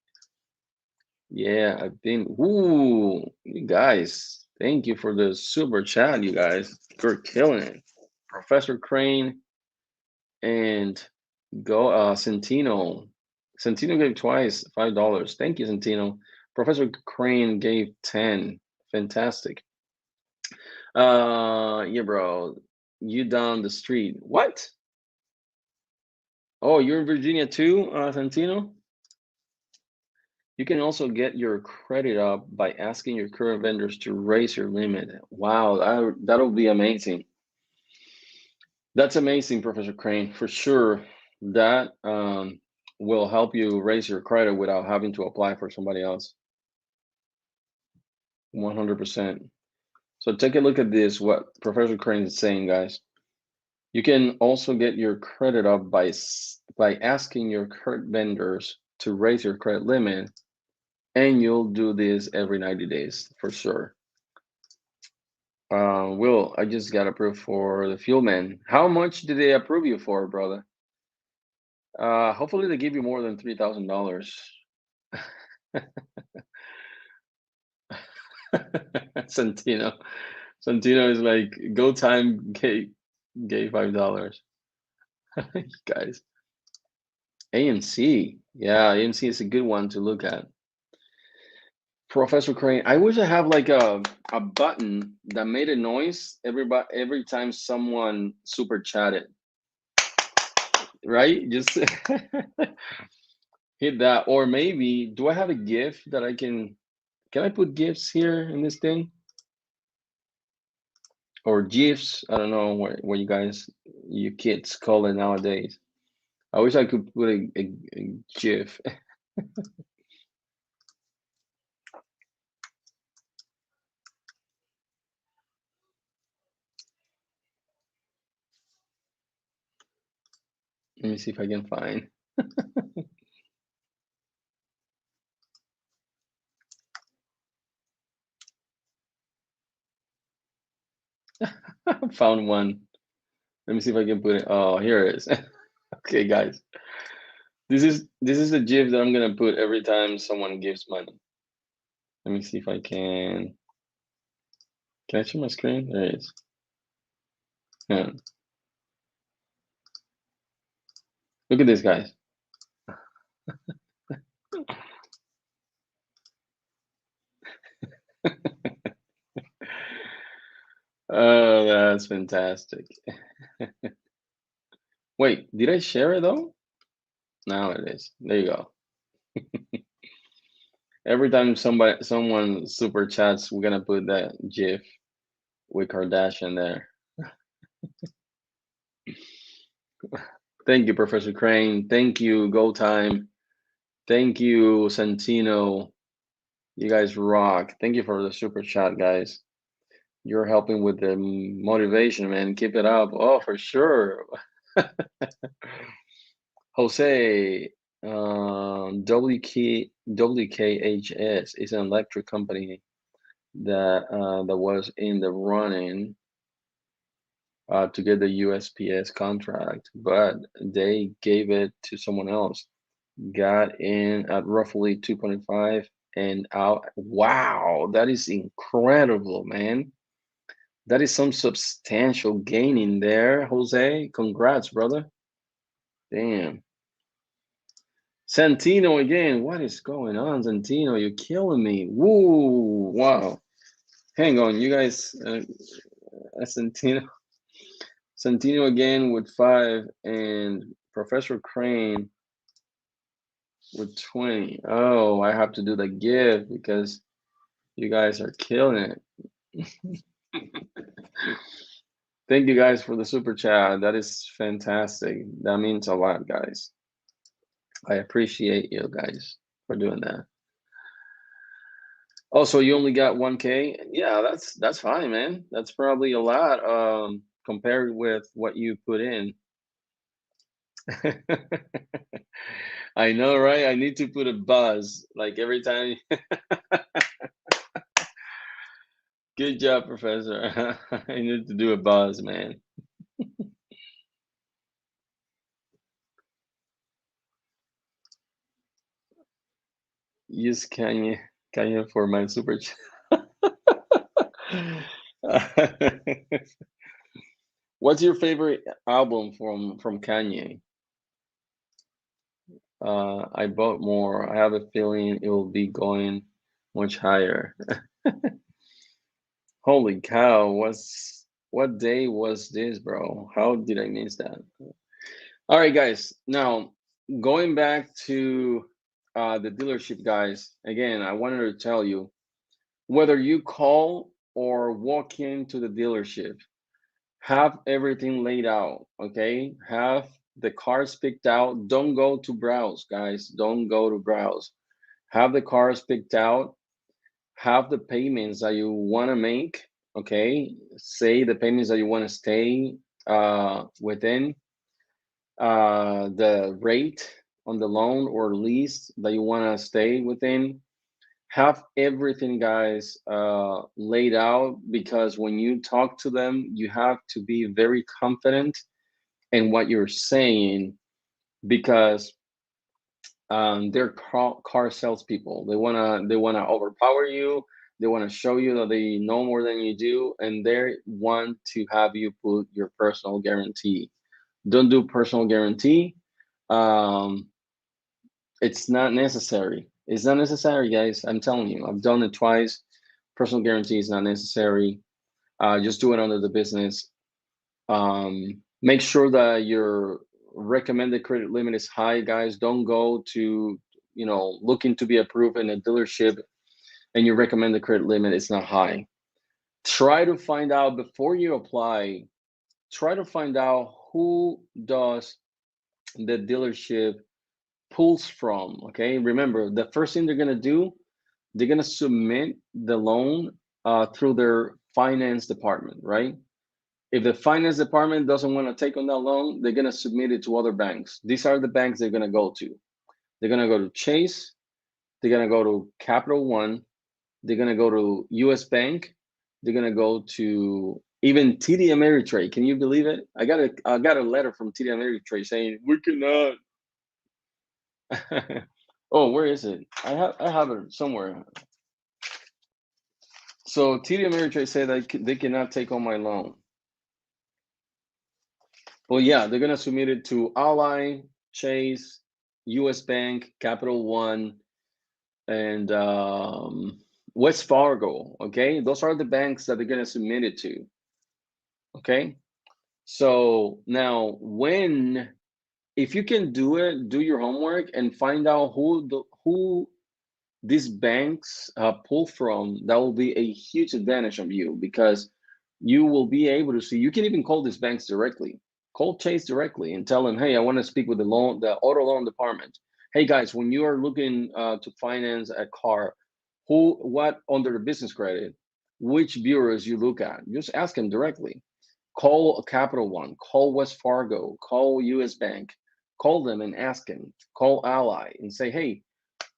Yeah, I've been. Ooh, you guys, thank you for the super chat, you guys. You're killing it. Professor Crane and go Centino. Centino gave twice $5. Thank you, Centino. Professor Crane gave 10. Fantastic. Yeah, bro. You down the street. What? Oh, you're in Virginia too, Santino? You can also get your credit up by asking your current vendors to raise your limit. Wow, that'll be amazing. That's amazing, Professor Crane, for sure. That will help you raise your credit without having to apply for somebody else. 100%. So take a look at this, what Professor Crane is saying, guys. You can also get your credit up by asking your current vendors to raise your credit limit, and you'll do this every 90 days for sure. Will, I just got approved for the fuel man. How much did they approve you for, brother? Hopefully they give you more than $3,000. Santino. Santino is like, go time gave $5. Guys. AMC. Yeah, AMC is a good one to look at. Professor Crane, I wish I have like a button that made a noise every time someone super chatted. Right? Just hit that. Or maybe, do I have a GIF that I can I put GIFs here in this thing? Or GIFs? I don't know what you kids call it nowadays. I wish I could put a GIF. Let me see if I can find. Found one. Let me see if I can put it. Oh, here it is. Okay, guys. This is the GIF that I'm gonna put every time someone gives money. Let me see if I can. Can I share my screen? There it is. Yeah. Look at this, guys. Oh, that's fantastic. Wait, did I share it though? Now it is. There you go. Every time someone super chats, we're gonna put that GIF with Kardashian there. Thank you, Professor Crane. Thank you, Go Time. Thank you, Santino. You guys rock. Thank you for the super chat, guys. You're helping with the motivation, man. Keep it up. Oh, for sure. Jose, WKHS is an electric company that was in the running to get the USPS contract, but they gave it to someone else. Got in at roughly 2.5 and out. Wow, that is incredible, man. That is some substantial gain in there, Jose. Congrats, brother. Damn. Santino again. What is going on, Santino? You're killing me. Woo! Wow. Hang on, you guys. Santino. Santino again with 5 and Professor Crane with 20. Oh, I have to do the give because you guys are killing it. Thank you guys for the super chat. That is fantastic. That means a lot, guys. I appreciate you guys for doing that. Oh, so you only got 1K? Yeah, that's fine, man. That's probably a lot compared with what you put in. I know, right? I need to put a buzz like every time. Good job, Professor. I need to do a buzz, man. Use Kanye for my super chat. What's your favorite album from Kanye? I bought more. I have a feeling it will be going much higher. Holy cow, what day was this, bro? How did I miss that? All right, guys. Now, going back to the dealership, guys, again, I wanted to tell you whether you call or walk into the dealership, have everything laid out, okay? Have the cars picked out. Don't go to browse, guys. Don't go to browse. Have the cars picked out. Have the payments that you want to make, okay? Say the payments that you want to stay within the rate on the loan or lease that you want to stay within. Have everything, guys, laid out, because when you talk to them, you have to be very confident in what you're saying, because they're car salespeople. They wanna overpower you. They want to show you that they know more than you do, and they want to have you put your personal guarantee. Don't do personal guarantee. Um, it's not necessary. It's not necessary, guys. I'm telling you. I've done it twice. Personal guarantee is not necessary. Just do it under the business. Make sure that your recommended credit limit is high, guys. Don't go to, looking to be approved in a dealership and your recommended credit limit is not high. Try to find out before you apply, try to find out who does the dealership pulls from, okay? Remember, the first thing they're gonna do, they're gonna submit the loan through their finance department, right? If the finance department doesn't want to take on that loan, they're going to submit it to other banks. These are the banks they're going to go to. They're going to go to Chase. They're going to go to Capital One. They're going to go to US Bank. They're going to go to even TD Ameritrade. Can you believe it? I got a letter from TD Ameritrade saying we cannot. Oh, where is it? I have it somewhere. So TD Ameritrade said that they cannot take on my loan. Well, yeah, they're gonna submit it to Ally, Chase, U.S. Bank, Capital One, and West Fargo. Okay, those are the banks that they're gonna submit it to. Okay, so now if you can do it, do your homework and find out who these banks pull from. That will be a huge advantage of you, because you will be able to see. You can even call these banks directly. Call Chase directly and tell them, hey, I want to speak with the auto loan department. Hey guys, when you are looking to finance a car, what under the business credit, which bureaus you look at? Just ask them directly. Call Capital One, call West Fargo, call US Bank, call them and ask them. Call Ally and say, hey,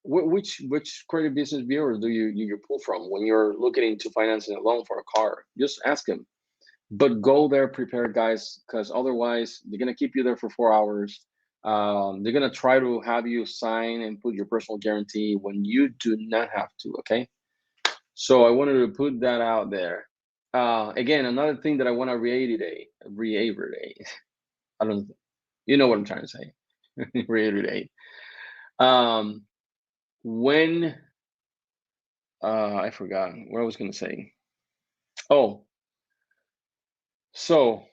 which credit business bureau do you pull from when you're looking into financing a loan for a car? Just ask them. But go there prepared, guys, because otherwise they're gonna keep you there for 4 hours. They're gonna try to have you sign and put your personal guarantee when you do not have to. Okay, so I wanted to put that out there. Again, another thing that I want to reiterate. I don't, you know what I'm trying to say. Reiterate. Um, when I forgot what I was gonna say. Oh, so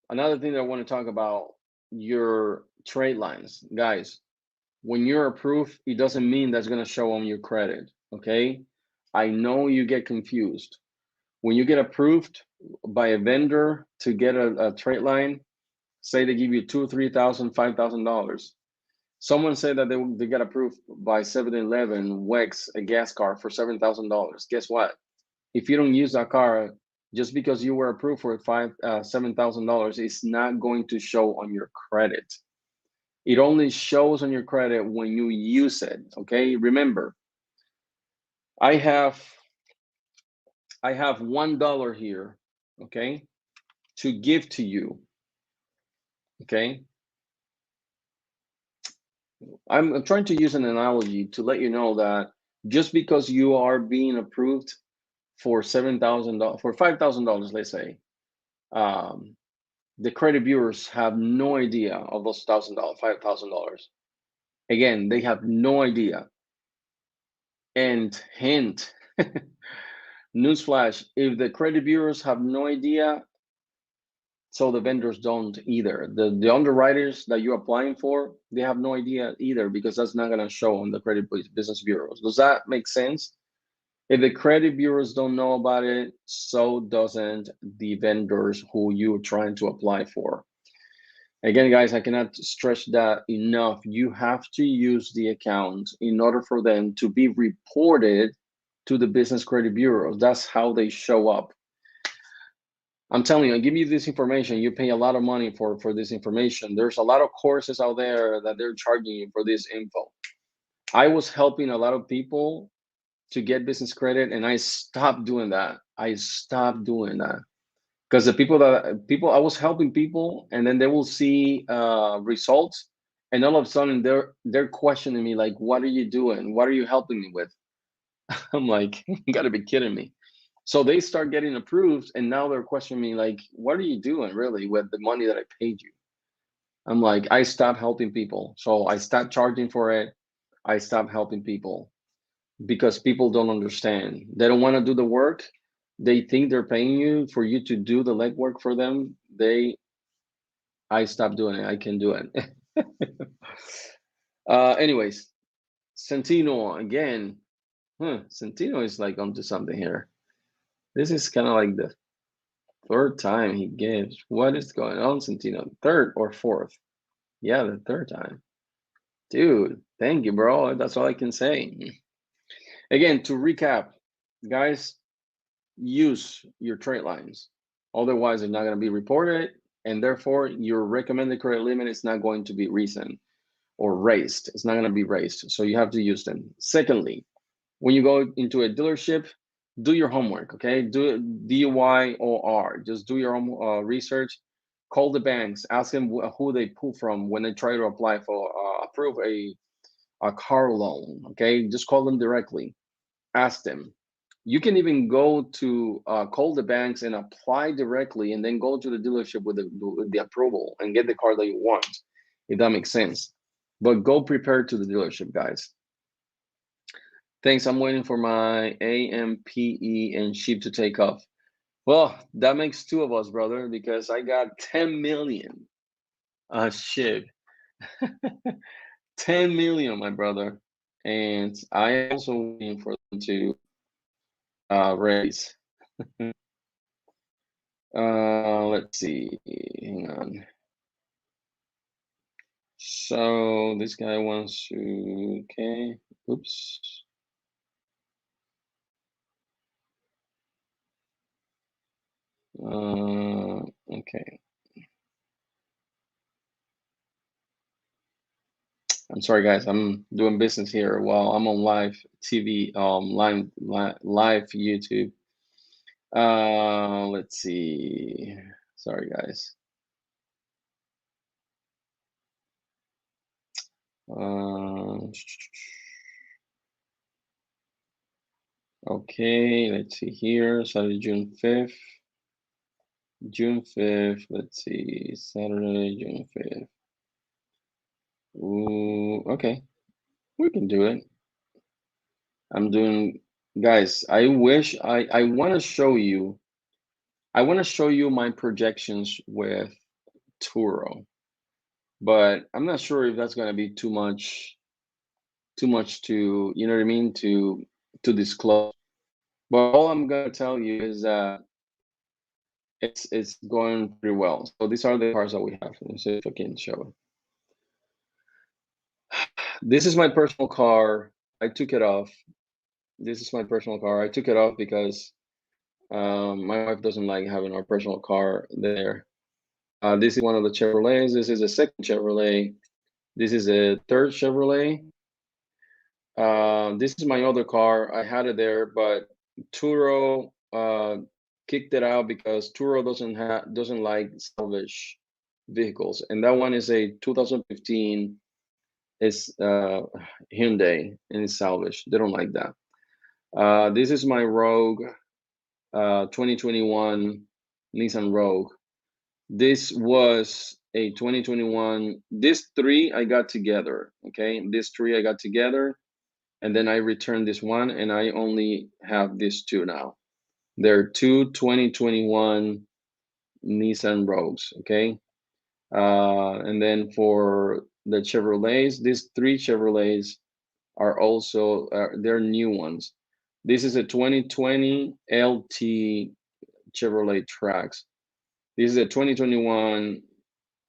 another thing that I want to talk about, your trade lines, guys. When you're approved, it doesn't mean that's gonna show on your credit. Okay, I know you get confused. When you get approved by a vendor to get a trade line, say they give you $2,000, $3,000, $5,000. Someone said that they got approved by 7-Eleven, Wex, a gas car for $7,000. Guess what? If you don't use that car, just because you were approved for $7,000, it's not going to show on your credit. It only shows on your credit when you use it. Okay, remember, I have I have $1 here, okay, to give to you, okay? I'm trying to use an analogy to let you know that just because you are being approved for $7,000, for $5,000, let's say, the credit bureaus have no idea of those $1,000, $5,000. Again, they have no idea. And hint, newsflash, if the credit bureaus have no idea, so the vendors don't either. The underwriters that you're applying for, they have no idea either, because that's not going to show on the credit business bureaus. Does that make sense? If the credit bureaus don't know about it, so doesn't the vendors who you're trying to apply for. Again, guys, I cannot stress that enough. You have to use the account in order for them to be reported to the business credit bureaus. That's how they show up. I'm telling you, I give you this information, you pay a lot of money for this information. There's a lot of courses out there that they're charging you for this info. I was helping a lot of people to get business credit, and I stopped doing that. I stopped doing that because the people I was helping people, and then they will see results, and all of a sudden they're questioning me like, "What are you doing? What are you helping me with?" I'm like, "You got to be kidding me!" So they start getting approved, and now they're questioning me like, "What are you doing really with the money that I paid you?" I'm like, I stopped helping people, so I stopped charging for it. I stopped helping people because people don't understand. They don't want to do the work. They think they're paying you for you to do the legwork for them. I stopped doing it. I can do it. Anyways, Santino again. Santino is like onto something here. This is kind of like the third time he gives. What is going on, Santino? Third or fourth? Yeah, the third time. Dude, thank you, bro. That's all I can say. Again, to recap, guys, use your trade lines. Otherwise, they're not going to be reported, and therefore your recommended credit limit is not going to be risen or raised. It's not going to be raised. So you have to use them. Secondly, when you go into a dealership, do your homework, okay? Do DYOR. Just do your own research. Call the banks. Ask them who they pull from when they try to apply for approve a car loan, okay? Just call them directly. Ask them. You can even go to call the banks and apply directly, and then go to the dealership with the approval and get the car that you want, if that makes sense. But go prepared to the dealership, guys. Thanks. I'm waiting for my AMPE and sheep to take off. Well, that makes two of us, brother, because I got 10 million sheep. 10 million, my brother. And I am also waiting for them to raise. Let's see. Hang on. So this guy wants to, okay. Oops. Okay. I'm sorry, guys. I'm doing business here while I'm on live TV, live YouTube. Let's see. Sorry, guys. Okay, let's see here. Saturday, June 5th. June 5th. Let's see. Saturday, June 5th. Ooh, okay. We can do it. I'm doing, guys, I wish I want to show you. I want to show you my projections with Turo, but I'm not sure if that's going to be too much to, you know what I mean, to disclose. But all I'm going to tell you is that it's going pretty well. So these are the cars that we have. Let me see if I can show it. This is my personal car. I took it off. This is my personal car. I took it off because my wife doesn't like having our personal car there. This is one of the Chevrolets. This is a second Chevrolet. This is a third Chevrolet. This is my other car. I had it there, but Turo kicked it out because Turo doesn't like salvage vehicles, and that one is a 2015. It's Hyundai, and it's salvage. They don't like that. This is my Rogue 2021 Nissan Rogue. This was a 2021. This three I got together. Okay, this three I got together, and then I returned this one, and I only have these two now. There are two 2021 Nissan Rogues. Okay, and then for the Chevrolets, these three Chevrolets are also they're new ones. This is a 2020 LT Chevrolet Trax. This is a 2021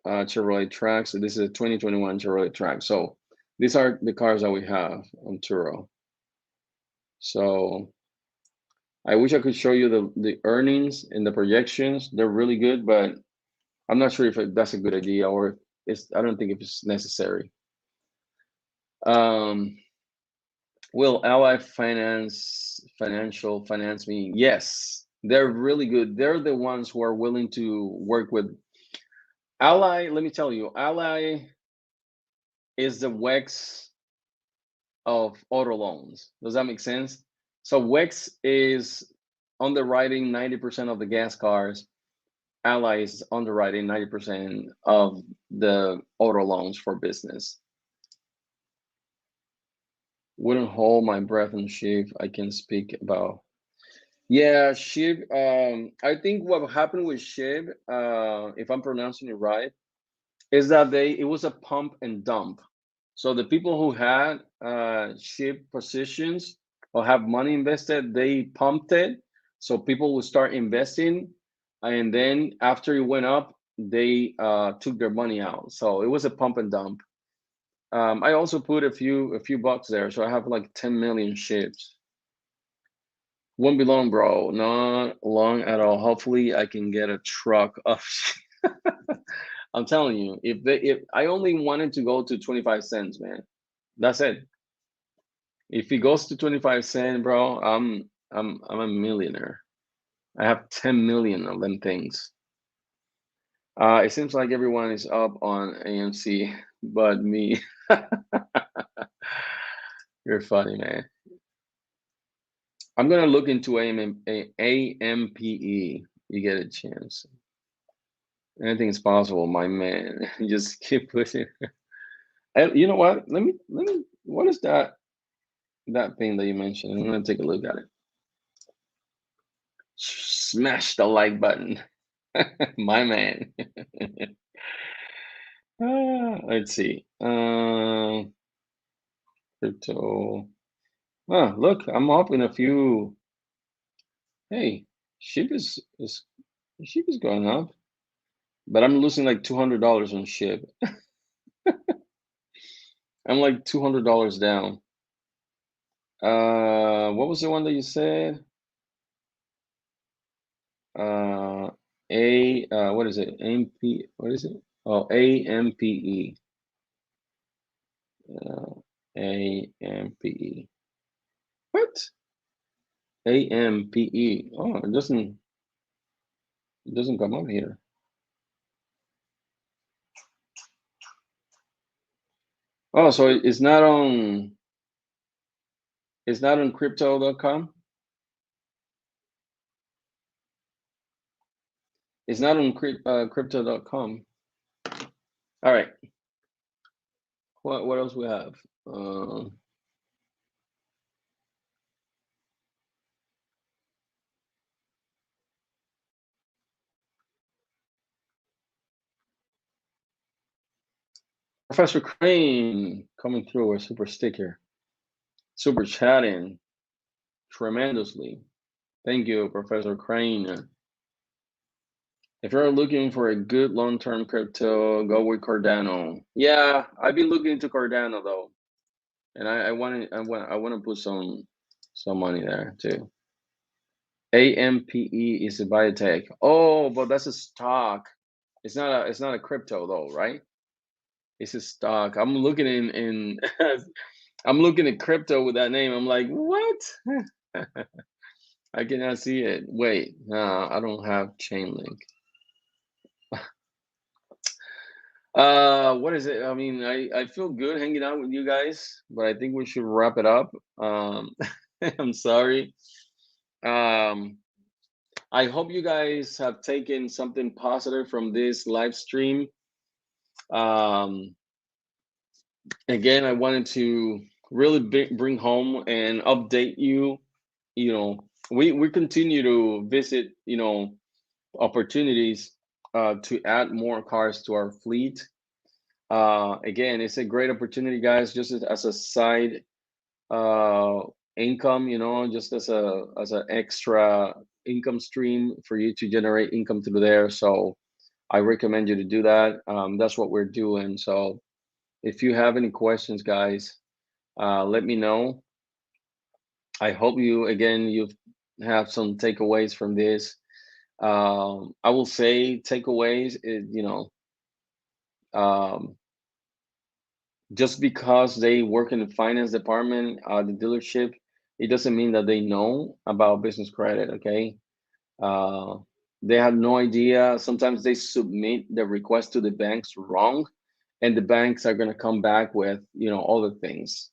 Chevrolet Trax. So this is a 2021 Chevrolet Trax. So these are the cars that we have on Turo. So I wish I could show you the earnings and the projections. They're really good, but I'm not sure if that's a good idea or I don't think it's necessary. Will Ally Financial finance me? Yes, they're really good. They're the ones who are willing to work with Ally. Let me tell you, Ally is the WEX of auto loans. Does that make sense? So WEX is underwriting 90% of the gas cars. Ally is underwriting 90% of the auto loans for business. Wouldn't hold my breath on SHIB. I can speak about. Yeah, SHIB. I think what happened with SHIB, if I'm pronouncing it right, is that it was a pump and dump. So the people who had SHIB positions or have money invested, they pumped it. So people would start investing, and then after it went up, they took their money out. So it was a pump and dump. I also put a few bucks there, so I have like 10 million SHIBs. Won't be long, bro. Not long at all. Hopefully, I can get a truck of. I'm telling you, if I only wanted to go to 25 cents, man, that's it. If it goes to 25 cents, bro, I'm a millionaire. I have 10 million of them things. It seems like everyone is up on AMC, but me. You're funny, man. I'm gonna look into AMPE. You get a chance. Anything is possible, my man. Just keep pushing. You know what? Let me. What is that thing that you mentioned? I'm gonna take a look at it. Smash the like button, my man. Let's see. Crypto. Look, I'm up in a few. Hey, SHIB is going up, but I'm losing like $200 on SHIB. I'm like $200 down. What was the one that you said? What is it? AMP, what is it? Oh, AMPE. AMPE. What? AMPE. Oh, it doesn't come up here. Oh, so it's not on crypto.com? It's not on crypto.com. All right. What else we have? Professor Crane coming through a super sticker. Super chatting tremendously. Thank you, Professor Crane. If you're looking for a good long-term crypto, go with Cardano. Yeah, I've been looking into Cardano though, and I want to put some money there too. AMPE is a biotech. Oh, but that's a stock. It's not a crypto though, right? It's a stock. I'm looking in I'm looking at crypto with that name. I'm like, what? I cannot see it. Wait, no, I don't have chain link. What is it? I mean, I feel good hanging out with you guys, but I think we should wrap it up. I'm sorry. Um, I hope you guys have taken something positive from this live stream. Um, Again, I wanted to really bring home and update you. You know, we continue to visit, opportunities to add more cars to our fleet. Again, it's a great opportunity, guys, just as a side uh, income, just as an extra income stream for you to generate income through there. So I recommend you to do that. That's what we're doing. So if you have any questions, guys, let me know. I hope you have some takeaways from this. I will say takeaways is, um, just because they work in the finance department, the dealership, it doesn't mean that they know about business credit. Okay, uh, they have no idea. Sometimes they submit the request to the banks wrong, and the banks are gonna come back with other things.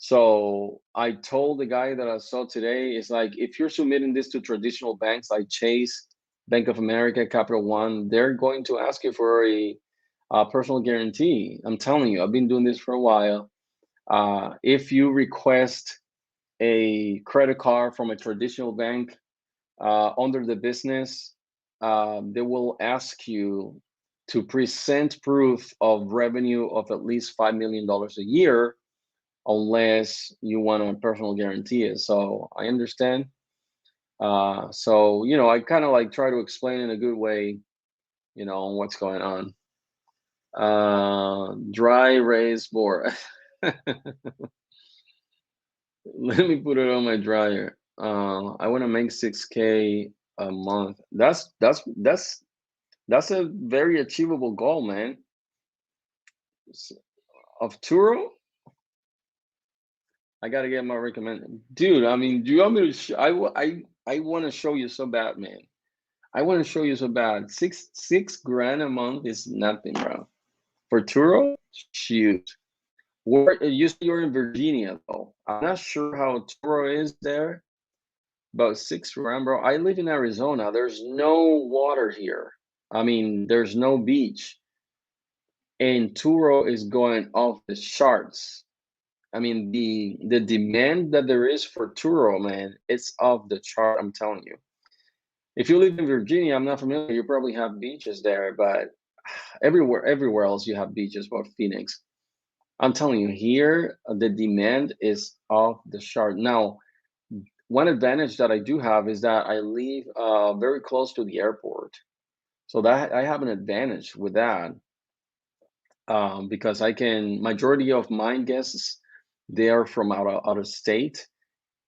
So I told the guy that I saw today, it's like if you're submitting this to traditional banks like Chase, Bank of America, Capital One, they're going to ask you for a personal guarantee. I'm telling you, I've been doing this for a while. If you request a credit card from a traditional bank under the business, they will ask you to present proof of revenue of at least $5 million a year unless you want a personal guarantee it. So I understand. So I kind of like try to explain in a good way, what's going on. Dry raised board. Let me put it on my dryer. I want to make 6K a month. That's a very achievable goal, man. Of Turo, I gotta get my recommend, dude. I mean, do you want me to? I want to show you so bad, man. I want to show you so bad. Six grand a month is nothing, bro. For Turo, shoot. Where you say you're in Virginia though. I'm not sure how Turo is there, but 6 grand, bro. I live in Arizona. There's no water here. I mean, there's no beach, and Turo is going off the charts. I mean, the demand that there is for Turo, man, it's off the chart. I'm telling you. If you live in Virginia, I'm not familiar. You probably have beaches there, but everywhere else you have beaches, but Phoenix. I'm telling you, here the demand is off the chart. Now, one advantage that I do have is that I live very close to the airport, so that I have an advantage with that because I can. Majority of my guests they are from out of state,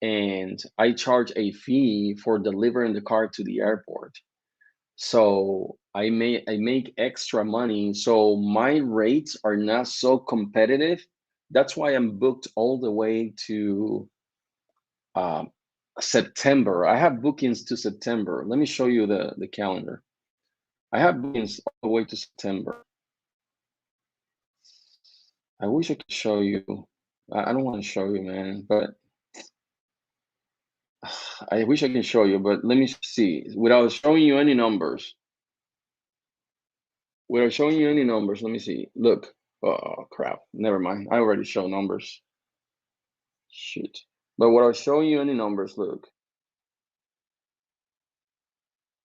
and I charge a fee for delivering the car to the airport. So I make extra money. So my rates are not so competitive. That's why I'm booked all the way to um, September. I have bookings to September. Let me show you the calendar. I have bookings all the way to September. I wish I could show you. I don't want to show you, man, but I wish I can show you, but let me see. Without showing you any numbers, let me see. Look. Oh, crap. Never mind. I already show numbers. Shoot. But without showing you any numbers, look.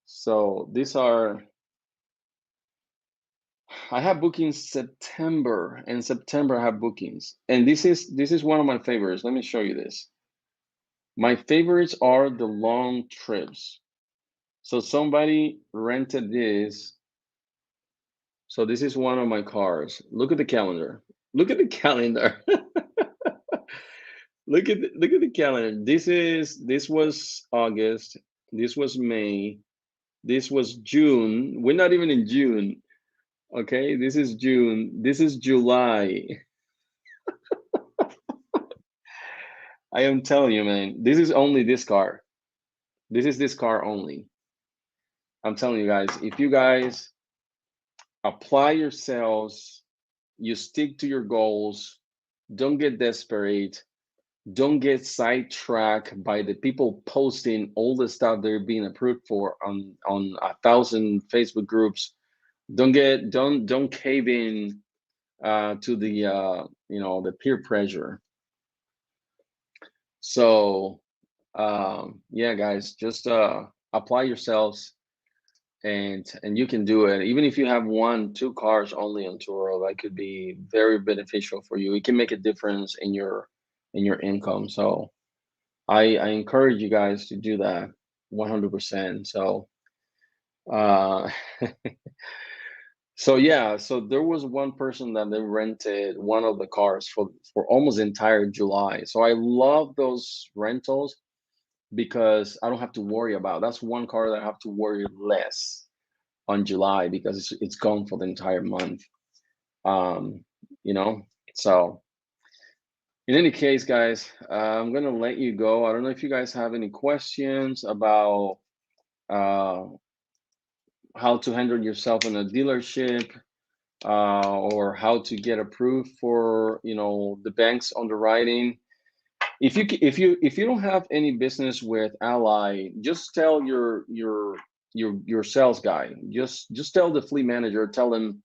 So these are, I have bookings September, and September I have bookings. And this is one of my favorites. Let me show you this. My favorites are the long trips. So somebody rented this. So this is one of my cars. Look at the calendar. Look at the calendar. Look at the calendar. This was August. This was May. This was June. We're not even in June. Okay, this is June. This is July. I am telling you, man. This is only this car. This is this car only. I'm telling you guys, if you guys apply yourselves, you stick to your goals, don't get desperate, don't get sidetracked by the people posting all the stuff they're being approved for on 1,000 Facebook groups. Don't cave in to the the peer pressure. So yeah, guys, just apply yourselves, and you can do it. Even if you have 1, 2 cars only on Turo, that could be very beneficial for you. It can make a difference in your income. So I encourage you guys to do that 100%. So uh so yeah, so there was one person that they rented one of the cars for almost entire July. So I love those rentals because I don't have to worry about. That's one car that I have to worry less on July because it's gone for the entire month. Um, you know, so in any case, guys, I'm gonna let you go. I don't know if you guys have any questions about uh, how to handle yourself in a dealership, or how to get approved for the bank's underwriting. If you don't have any business with Ally, just tell your sales guy. Just tell the fleet manager. Tell them,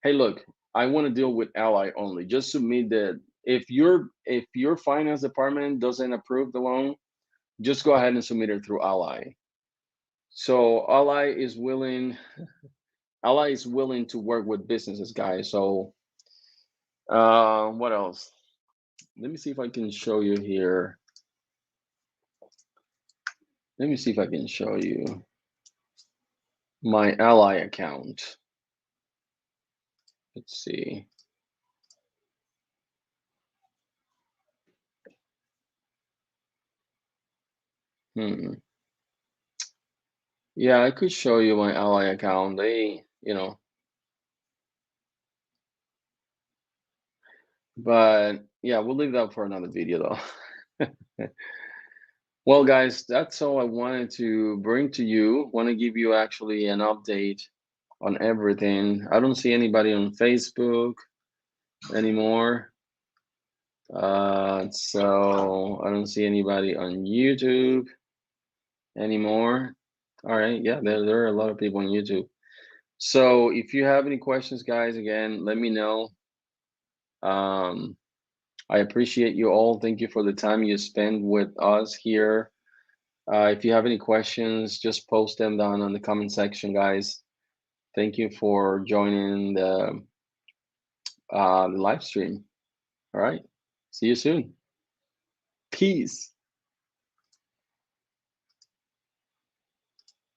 hey, look, I want to deal with Ally only. Just submit the if your finance department doesn't approve the loan, just go ahead and submit it through Ally. So Ally is willing to work with businesses, guys. So what else? Let me see if I can show you here. Let me see if I can show you my Ally account. Let's see. Yeah, I could show you my Ally account. But yeah, we'll leave that for another video though. Well, guys, that's all I wanted to bring to you. Want to give you actually an update on everything. I don't see anybody on Facebook anymore. So I don't see anybody on YouTube anymore. All right, yeah, there are a lot of people on YouTube. So if you have any questions, guys, again, let me know. Um, I appreciate you all. Thank you for the time you spend with us here. If you have any questions, just post them down on the comment section, guys. Thank you for joining the live stream. All right. See you soon. Peace.